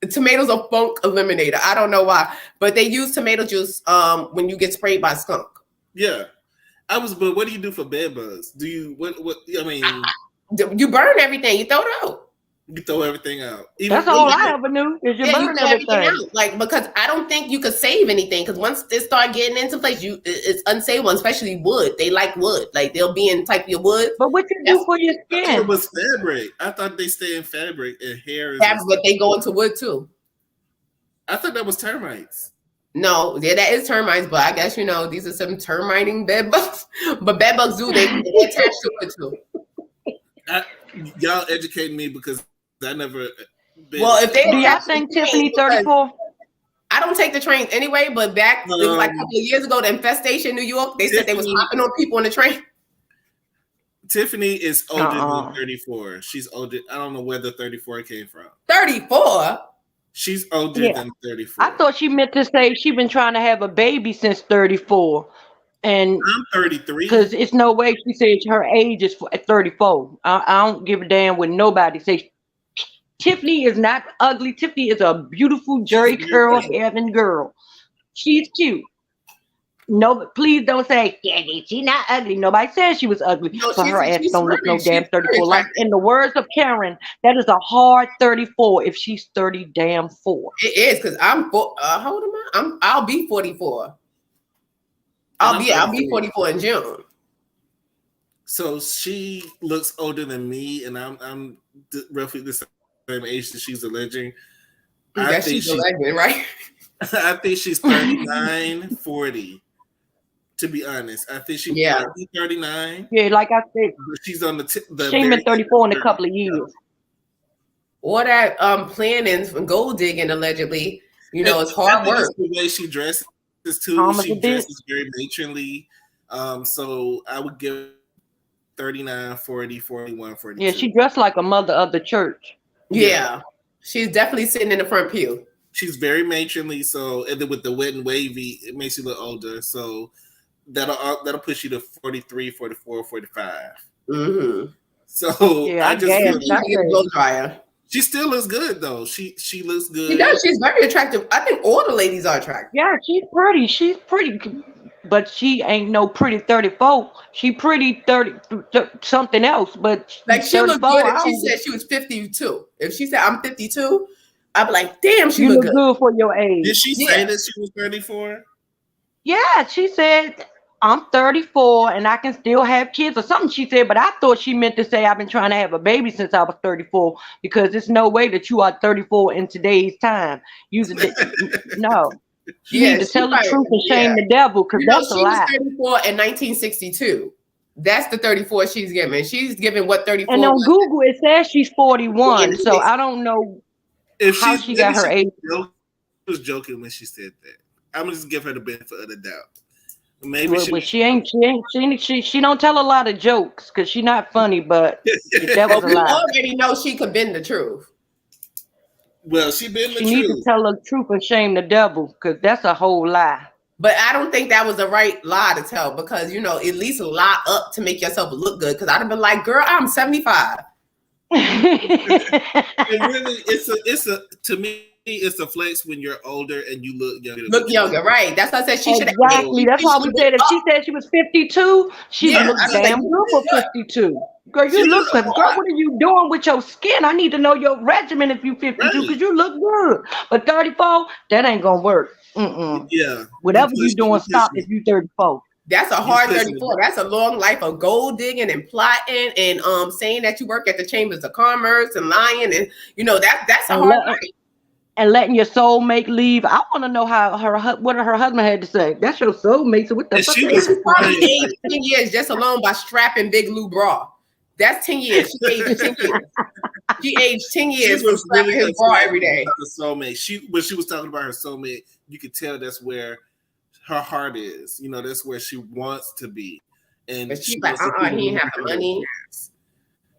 Tomatoes are funk eliminator. I don't know why, but they use tomato juice when you get sprayed by skunk. Yeah, but what do you do for bed bugs? Do you what? I mean, you burn everything. You throw it out. You throw everything out. That's all I ever knew is you burn everything out. Like, because I don't think you could save anything, because once they start getting into place, it's unsavable, especially wood. They like wood. Like, they'll be in type of your wood. But what you do for your skin? It was fabric. I thought they stay in fabric and hair. But they go into wood too. I thought that was termites. No, yeah, that is termites, but I guess, these are some termiting bed bugs. But bed bugs do, they attach to it too. Y'all educate me because I never been. Well, if they do y'all think Tiffany 34? I don't take the trains anyway, but back it was like a couple of years ago, the infestation in New York, they said they was hopping on people on the train. Tiffany is older than 34. She's older. I don't know where the 34 came from. 34? She's older than 34. I thought she meant to say she been trying to have a baby since 34. And I'm 33. Because it's no way she said her age is 34. I don't give a damn what nobody says. Tiffany is not ugly. Tiffany is a beautiful Jerry curl having girl. She's cute. No, please don't say, yeah, she's not ugly. Nobody said she was ugly. No, but her ass don't look no damn 34. Like in the words of Karen, that is a hard 34 if she's 30 damn 4. It is, because I'm how old am I? I'll be 44. I'll be 44 in June. So she looks older than me, and I'm roughly the same age that she's alleging. I think she's alleging, right? I think she's 39, 40. To be honest, I think she's 39. Yeah, like I said, she's on the she been 34 in a couple of years. Or that planning and gold digging allegedly. It's hard work. The way she dresses too. She dresses very matronly. So I would give 39, 40, 41, 42. Yeah, she dressed like a mother of the church. Yeah. She's definitely sitting in the front pew. She's very matronly. So, and then with the wet and wavy, it makes you look older. So that'll push you to 43, 44, 45. Mm-hmm. So I just feel she still looks good though. She looks good. She does. She's very attractive. I think all the ladies are attractive. Yeah, she's pretty. She's pretty, but she ain't no pretty 34. She pretty 30 something else. But like she looked good if she said she was 52. If she said I'm 52, I'd be like, damn, she look good for your age. Did she say that she was 34? Yeah, she said I'm 34 and I can still have kids or something she said, but I thought she meant to say I've been trying to have a baby since I was 34 because there's no way that you are 34 in today's time. No. You need to tell the truth and shame the devil because that's a lie. She was 34 in 1962. That's the 34 she's giving. She's giving what 34 and on Google it says she's 41, so I don't know how she got her age. She was joking when she said that. I'm gonna just give her the benefit of the doubt. Maybe but she don't tell a lot of jokes because she's not funny, but that was a lie. Already know she could bend the truth. Well, she been the truth. She needs to tell the truth and shame the devil because that's a whole lie. But I don't think that was the right lie to tell because at least lie up to make yourself look good. Because I'd have been like, girl, I'm 75. And really, to me, it's a flex when you're older and you look younger. Look younger, right? That's why I said she should. Exactly. That's why we said if she said she was 52, she looked damn good for 52. Girl, you look good. Girl, what are you doing with your skin? I need to know your regimen if you 52 because you look good. But 34, that ain't gonna work. Yeah. Whatever you doing, stop if you 34. That's a hard 34. That's a long life of gold digging and plotting and saying that you work at the chambers of commerce and lying and that's a hard life. And letting your soulmate leave. I want to know what her husband had to say. That's your soulmate. So what the fuck? She was probably aged 10 years just alone by strapping Big Lou bra. That's 10 years. She aged 10 years. She aged 10 years from strapping his bra every day. The soulmate. When she was talking about her soulmate, you could tell that's where her heart is. You know, that's where she wants to be. And But she's she like, wants to he ain't have the money.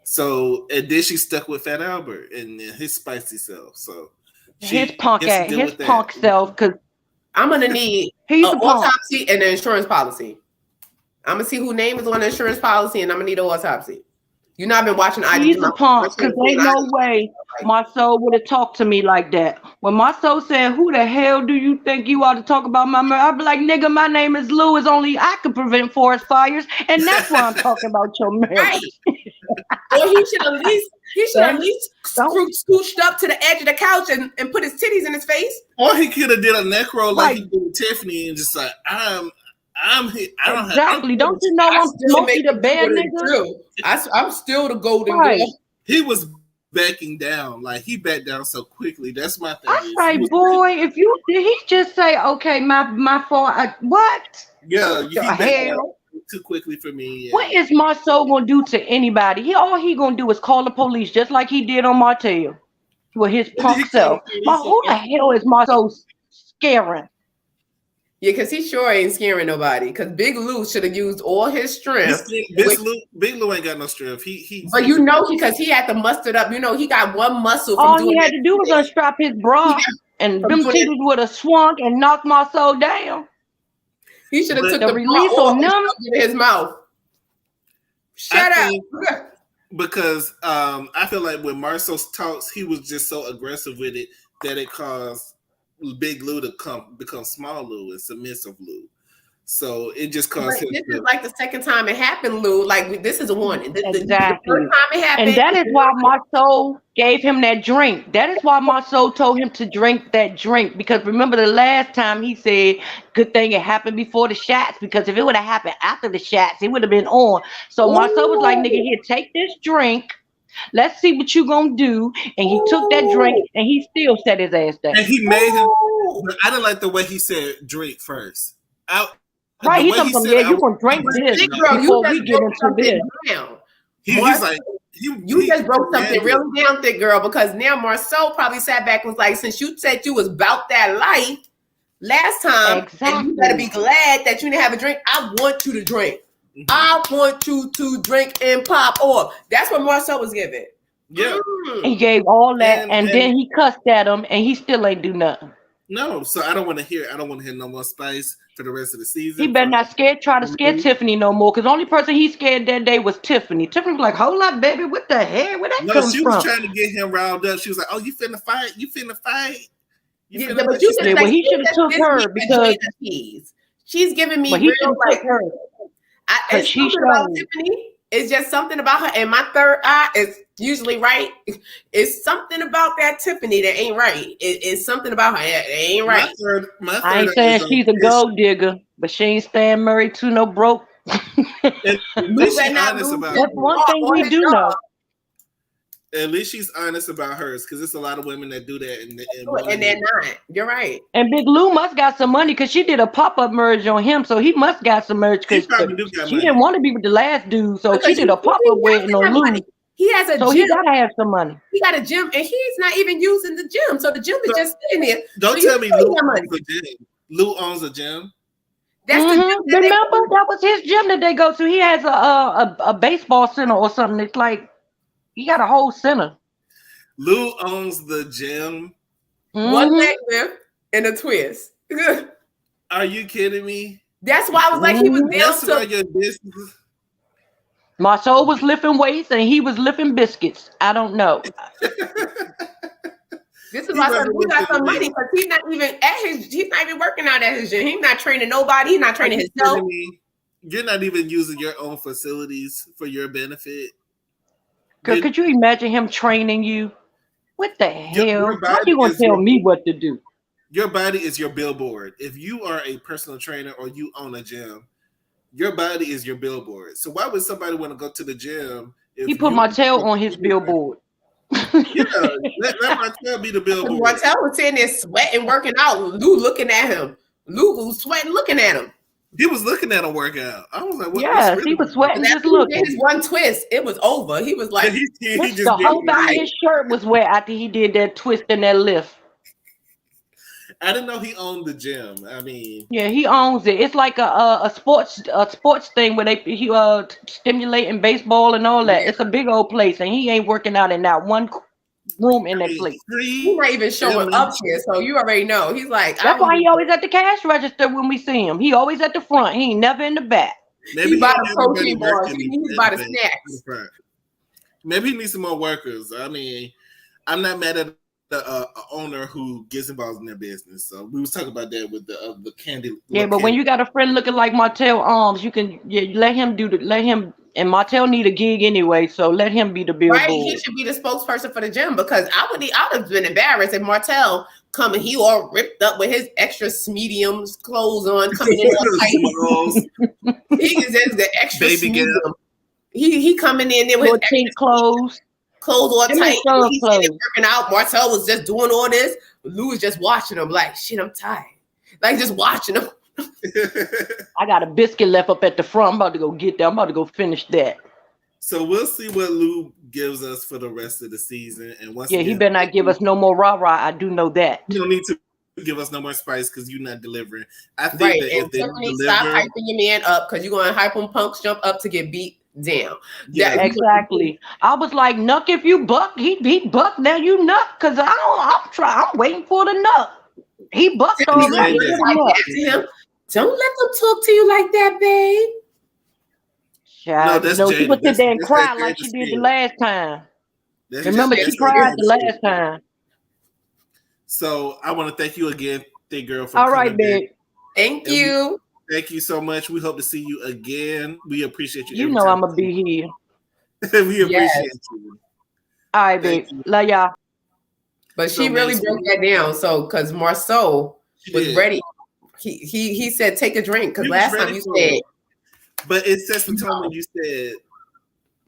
So, and then she stuck with Fat Albert and his spicy self. So his punk self, because I'm gonna need an autopsy and an insurance policy. I'm gonna see who name is on the insurance policy, and I'm gonna need an autopsy. You know, I've been watching. He's a punk, because ain't no way Marceau would have talked to me like that. When Marceau said, "Who the hell do you think you ought to talk about my murder?" I'd be like, "Nigga, my name is Lou. It's only I could prevent forest fires, and that's why I'm talking about your murder." Right. Or he should at least scooched up to the edge of the couch and put his titties in his face. Or he could have did a necro like he did with Tiffany and just like, I don't you know I'm Smokey the Bear nigga? I'm still the golden girl. He was backing down, like he backed down so quickly. That's my thing. I say, boy, did he just say, okay, my fault? What? Yeah, he backed down too quickly for me. Yeah. What is Marceau gonna do to anybody? All he gonna do is call the police, just like he did on Martell with his punk self. Who the hell is Marceau scaring? Yeah, because he sure ain't scaring nobody. Because Big Lou should have used all his strength. Big Lou ain't got no strength. But because he had to muster it up. You know, he got one muscle. All he had to do was unstrap his bra and them titties would have swung and knocked Marceau down. He should have took the release on them in his mouth. Shut up. Because I feel like when Marceau talks, he was just so aggressive with it that it caused Big Lou to become Small Lou and Submissive Lou. So it just caused him. This is like the second time it happened, Lou. Like, this is a warning. Exactly. The first time it happened. And that is why Marceau gave him that drink. That is why Marceau told him to drink that drink. Because remember the last time he said, good thing it happened before the shots. Because if it would have happened after the shots, it would have been on. So Marceau was like, nigga, here, take this drink. Let's see what you gonna do. And he took that drink and he still set his ass down. And he made him. I didn't like the way he said drink first. Right, he's something. Yeah, you gonna drink this before we get into this. He's like, you just broke something really down, thick girl. Because now Marceau probably sat back and was like, since you said you was about that life last time, and you better be glad that you didn't have a drink. I want you to drink. Mm-hmm. I want you to drink and pop off. That's what Marceau was giving. Yeah, he gave all that, and then he cussed at him, and he still ain't do nothing. No, so I don't want to hear no more spice for the rest of the season. He better not try to scare Tiffany no more, because the only person he scared that day was Tiffany. Tiffany was like, hold up, baby, what the hell? Where that come from? She was trying to get him riled up. She was like, oh, you finna fight? You finna fight? He should have took her because she's giving me real like her. It's something about Tiffany. It's just something about her, and my third eye is usually right. It's something about that Tiffany that ain't right. It's something about her that ain't right. I ain't saying she's a gold digger, but she ain't staying married to no broke. That's one thing we do know. At least she's honest about hers, because there's a lot of women that do that, and they're not. You're right. And Big Lou must got some money because she did a pop-up merge on him, so he must got some merge because she didn't want to be with the last dude, so she did a pop-up wedding on Lou. He has a gym. He gotta have some money. He got a gym, and he's not even using the gym, so the gym is just sitting there. Don't tell me Lou owns a gym. Lou owns a gym. That's the gym. Remember, that was his gym that they go to. He has a baseball center or something. It's like he got a whole center. Lou owns the gym. One leg lift and a twist. Are you kidding me? That's why I was like, he was down to your business. Marceau was lifting weights and he was lifting biscuits. I don't know. This is why I said we got some money, because he's not even working out at his gym. He's not training nobody. He's not training himself. You're not even using your own facilities for your benefit. Could you imagine him training you? What the hell? How you gonna tell me what to do? Your body is your billboard. If you are a personal trainer or you own a gym, your body is your billboard. So why would somebody want to go to the gym? He put Martell on his billboard. Yeah, let Martell be the billboard. Martell was sitting there sweating, working out. Lou looking at him. Lou was sweating, looking at him. He was looking at him work out. I was like, what? Yes, he was sweating, just looking. His one twist, it was over. He was like, he just the whole back of his shirt was wet after he did that twist and that lift. I didn't know he owned the gym. I mean, Yeah, he owns it. It's like a sports thing where he stimulating baseball and all that. Yeah. It's a big old place, and he ain't working out in that one room in that place. He's not even showing up here, so you already know. He's like, that's why he always at the cash register when we see him. He always at the front. He ain't never in the back. Maybe he buy the protein bars. He buy the snacks. Maybe he needs some more workers. I mean, I'm not mad at the owner who gets involved in their business. So we was talking about that with the candy. Yeah, but when you got a friend looking like Martell Arms, you can let him. And Martell need a gig anyway, so let him be the billboard. Right, he should be the spokesperson for the gym because I would have been embarrassed if Martell coming, he all ripped up with his extra mediums clothes on, coming in all tight. He is the extra baby medium. He coming in there with his clothes all tight. He's working out. Martell was just doing all this. Lou was just watching him like, shit, I'm tired. Like just watching him. I got a biscuit left up at the front. I'm about to go get that. I'm about to go finish that. So we'll see what Lou gives us for the rest of the season. And once he better not give us no more rah-rah. I do know that. You don't need to give us no more spice because you're not delivering. I think that if they deliver, stop hyping your man up because you're going to hype him punks jump up to get beat down. Yeah, exactly. I was like, Nuck, if you buck, he buck. Now you nuck because I'm waiting for the nuck. He bucked already. Don't let them talk to you like that, babe. Child, she would sit there and cry like she did the last time. Remember, she cried the last time. So I want to thank you again, Thick Girl. For all right, babe. Thank you. Thank you so much. We hope to see you again. We appreciate you. You know I'm going to be here. We appreciate you. All right, babe. Love y'all. But she really broke that down. So, because Marceau was ready. He said, take a drink. Because last time you said. But it sets the tone when you said,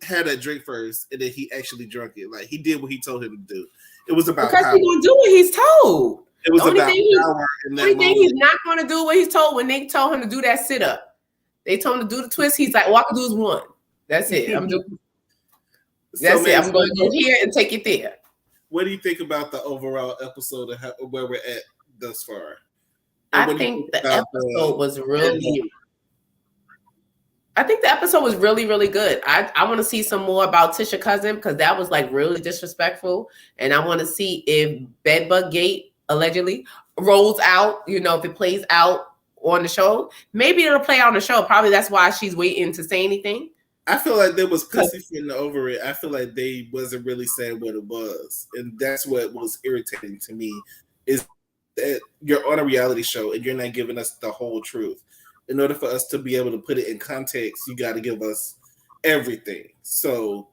had a drink first, and then he actually drank it. Like, he did what he told him to do. It was about because power. He's going to do what he's told. It was about power. The only thing he's not going to do what he's told when they told him to do that sit-up. They told him to do the twist. He's like, all I can do is one. That's it. I'm doing. That's it. I'm going to go here and take it there. What do you think about the overall episode of where we're at thus far? I think the episode was really. I think the episode was really, really good. I want to see some more about Tisha Cousin because that was like really disrespectful. And I want to see if Bedbug Gate allegedly rolls out, if it plays out on the show. Maybe it'll play out on the show. Probably that's why she's waiting to say anything. I feel like there was pussyfooting over it. I feel like they wasn't really saying what it was. And that's what was irritating to me is that you're on a reality show and you're not giving us the whole truth. In order for us to be able to put it in context, you got to give us everything. So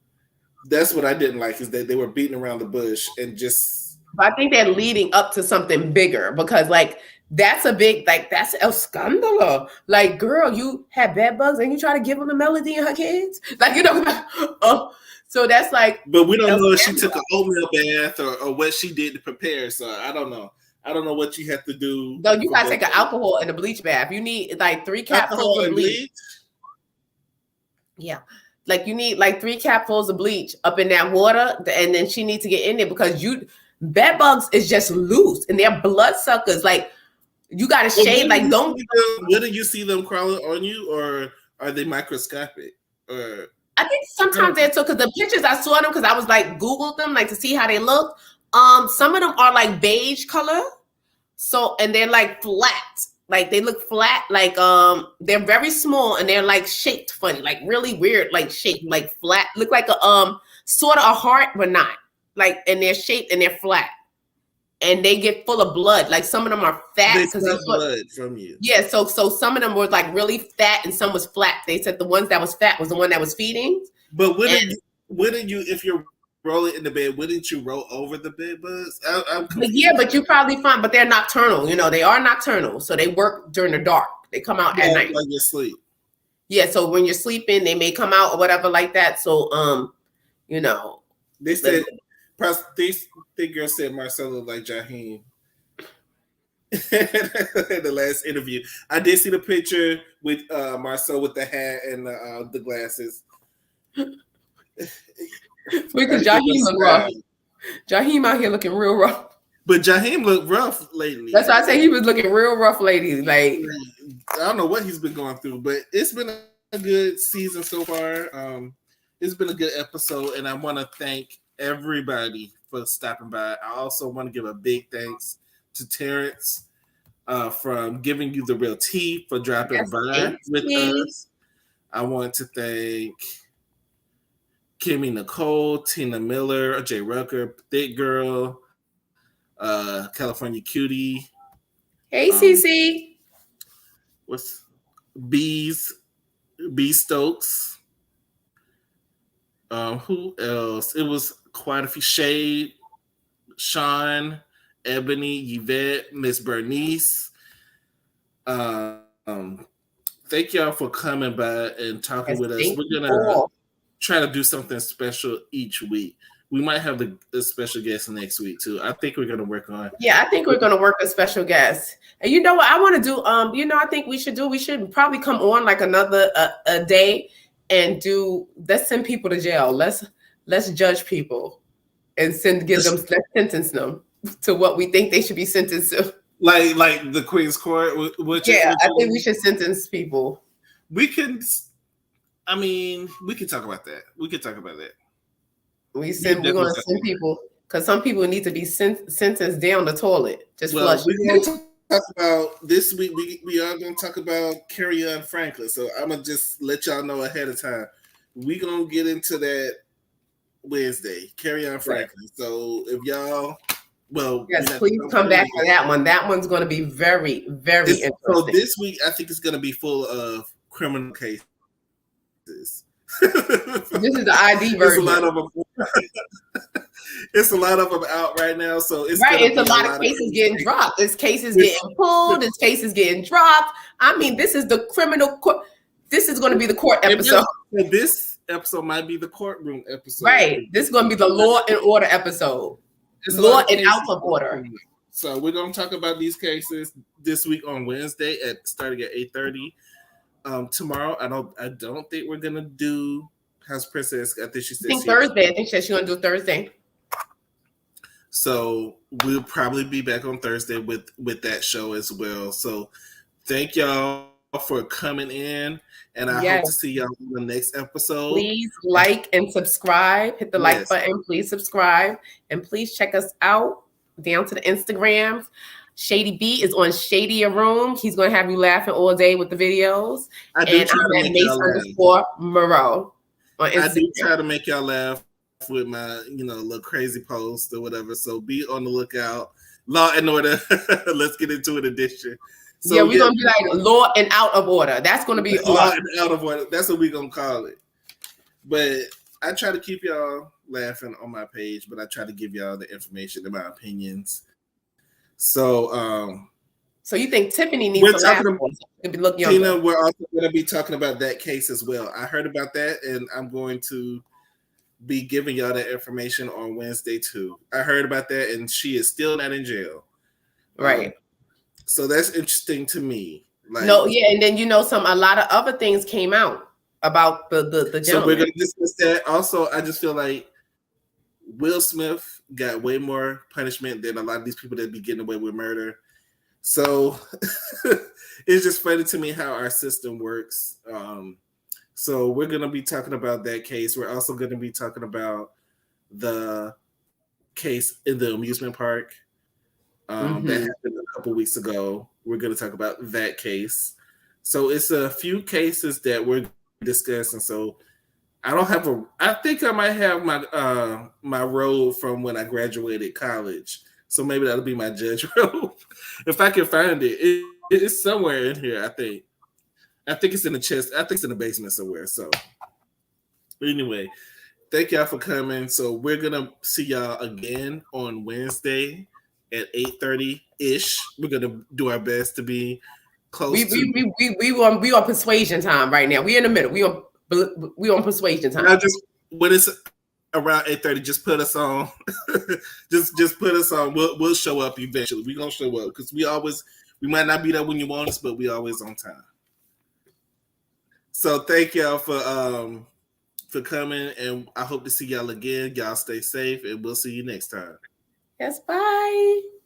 that's what I didn't like is that they were beating around the bush and just. But I think they're leading up to something bigger because that's a big, that's El Scandalo. Like, girl, you had bed bugs and you try to give them a melody and her kids? So that's like. But we don't know if she took an oatmeal bath or what she did to prepare. So I don't know. I don't know what you have to do. No, you gotta take an alcohol and a bleach bath. You need 3 capfuls of bleach. Yeah. You need 3 capfuls of bleach up in that water, and then she needs to get in there because bed bugs is just loose and they're bloodsuckers. You gotta shave. Don't. Where do you see them crawling on you, or are they microscopic? Or I think sometimes they're because the pictures I saw them because I was Googled them to see how they look. Some of them are beige color. So, and they're flat. They look flat. They're very small and they're shaped funny, really weird, shaped, flat. Look like a sort of a heart, but not. And they're shaped and they're flat. And they get full of blood. Some of them are fat. They suck blood from you. Yeah, so some of them were really fat and some was flat. They said the ones that was fat was the one that was feeding. But wouldn't you, if you're rolling in the bed, wouldn't you roll over the bed bugs? But you probably find, but they're nocturnal. They are nocturnal, so they work during the dark. They come out at night. Like you sleep. Yeah, so when you're sleeping, they may come out or whatever like that. So, they said, Thick Girl said Marcelo like Jaheim. In the last interview, I did see the picture with Marcel with the hat and the glasses. Because Jaheim look rough. Jaheim out here looking real rough. But Jaheim looked rough lately. That's why I say he was looking real rough lately. Like I don't know what he's been going through, but it's been a good season so far. It's been a good episode, and I want to thank everybody for stopping by. I also want to give a big thanks to Terrence from Giving You the Real Tea for dropping by with us. I want to thank Kimmy Nicole, Tina Miller, Jay Rucker, Thick Girl, California Cutie. Hey, CC. What's B Stokes? Who else? It was quite a few. Shade, Sean, Ebony, Yvette, Miss Bernice. Thank y'all for coming by and talking with us. We're gonna try to do something special each week. We might have the special guest next week too. I think we're gonna work on. Yeah, I think we're gonna work a special guest. And you know what I want to do? I think we should probably come on like another a day and let's send people to jail. Let's judge people and let's sentence them to what we think they should be sentenced to. Like the Queen's Court. I think we should sentence people. We can talk about that. We're going to send people because some people need to be sentenced down the toilet. Just flush. We're going to talk about this week. We are going to talk about Carrie Ann Franklin. So I'm going to just let y'all know ahead of time. We're going to get into that Wednesday. Carrie Ann Franklin. Right. So if y'all, yes, please come back for that one. That one's going to be very, very interesting. So this week, I think it's going to be full of criminal cases. This is the ID version. It's a lot of them out right now, so it's a lot of cases getting dropped. There's cases getting pulled. There's cases getting dropped. I mean, this is the criminal court. This is going to be the court episode. This episode might be the courtroom episode. Right. This is going to be the law and order episode. Law and out of order. So we're going to talk about these cases this week on Wednesday starting at 8:30. Tomorrow, I don't think we're gonna do House Princess. I think she said Thursday. I think she's gonna do Thursday. So we'll probably be back on Thursday with that show as well. So thank y'all for coming in, and I hope to see y'all in the next episode. Please like and subscribe. Hit the like button. Please subscribe, and please check us out down to the Instagrams. Shady B is on Shadier Room. He's going to have you laughing all day with the videos. I'm at Mace_Moreau on Instagram. I do try to make y'all laugh with my, little crazy post or whatever. So be on the lookout. Law and Order. Let's get into it edition. So, we're going to be like Law and Out of Order. That's going to be Law and Out of Order. That's what we're going to call it. But I try to keep y'all laughing on my page, but I try to give y'all the information and my opinions. So, so you think Tiffany needs to laugh? Tina, we're also going to be talking about that case as well. I heard about that, and I'm going to be giving y'all that information on Wednesday too. I heard about that, and she is still not in jail. Right. So that's interesting to me. And then a lot of other things came out about the gentleman. So we're going to discuss that. Also, I just feel like Will Smith got way more punishment than a lot of these people that be getting away with murder. So it's just funny to me how our system works. So we're going to be talking about that case. We're also going to be talking about the case in the amusement park that happened a couple weeks ago. We're going to talk about that case. So it's a few cases that we're discussing. So I think I might have my robe from when I graduated college. So maybe that'll be my judge robe. If I can find it. It's somewhere in here, I think. I think it's in the chest. I think it's in the basement somewhere. So anyway, thank y'all for coming. So we're going to see y'all again on Wednesday at 8:30-ish. We're going to do our best to be close we on persuasion time right now. We in the middle. We on persuasion time. When it's around 8:30, just put us on. just put us on. We'll show up eventually. We're gonna show up because we might not be there when you want us, but we always on time. So thank y'all for coming, and I hope to see y'all again. Y'all stay safe, and we'll see you next time. Yes, bye.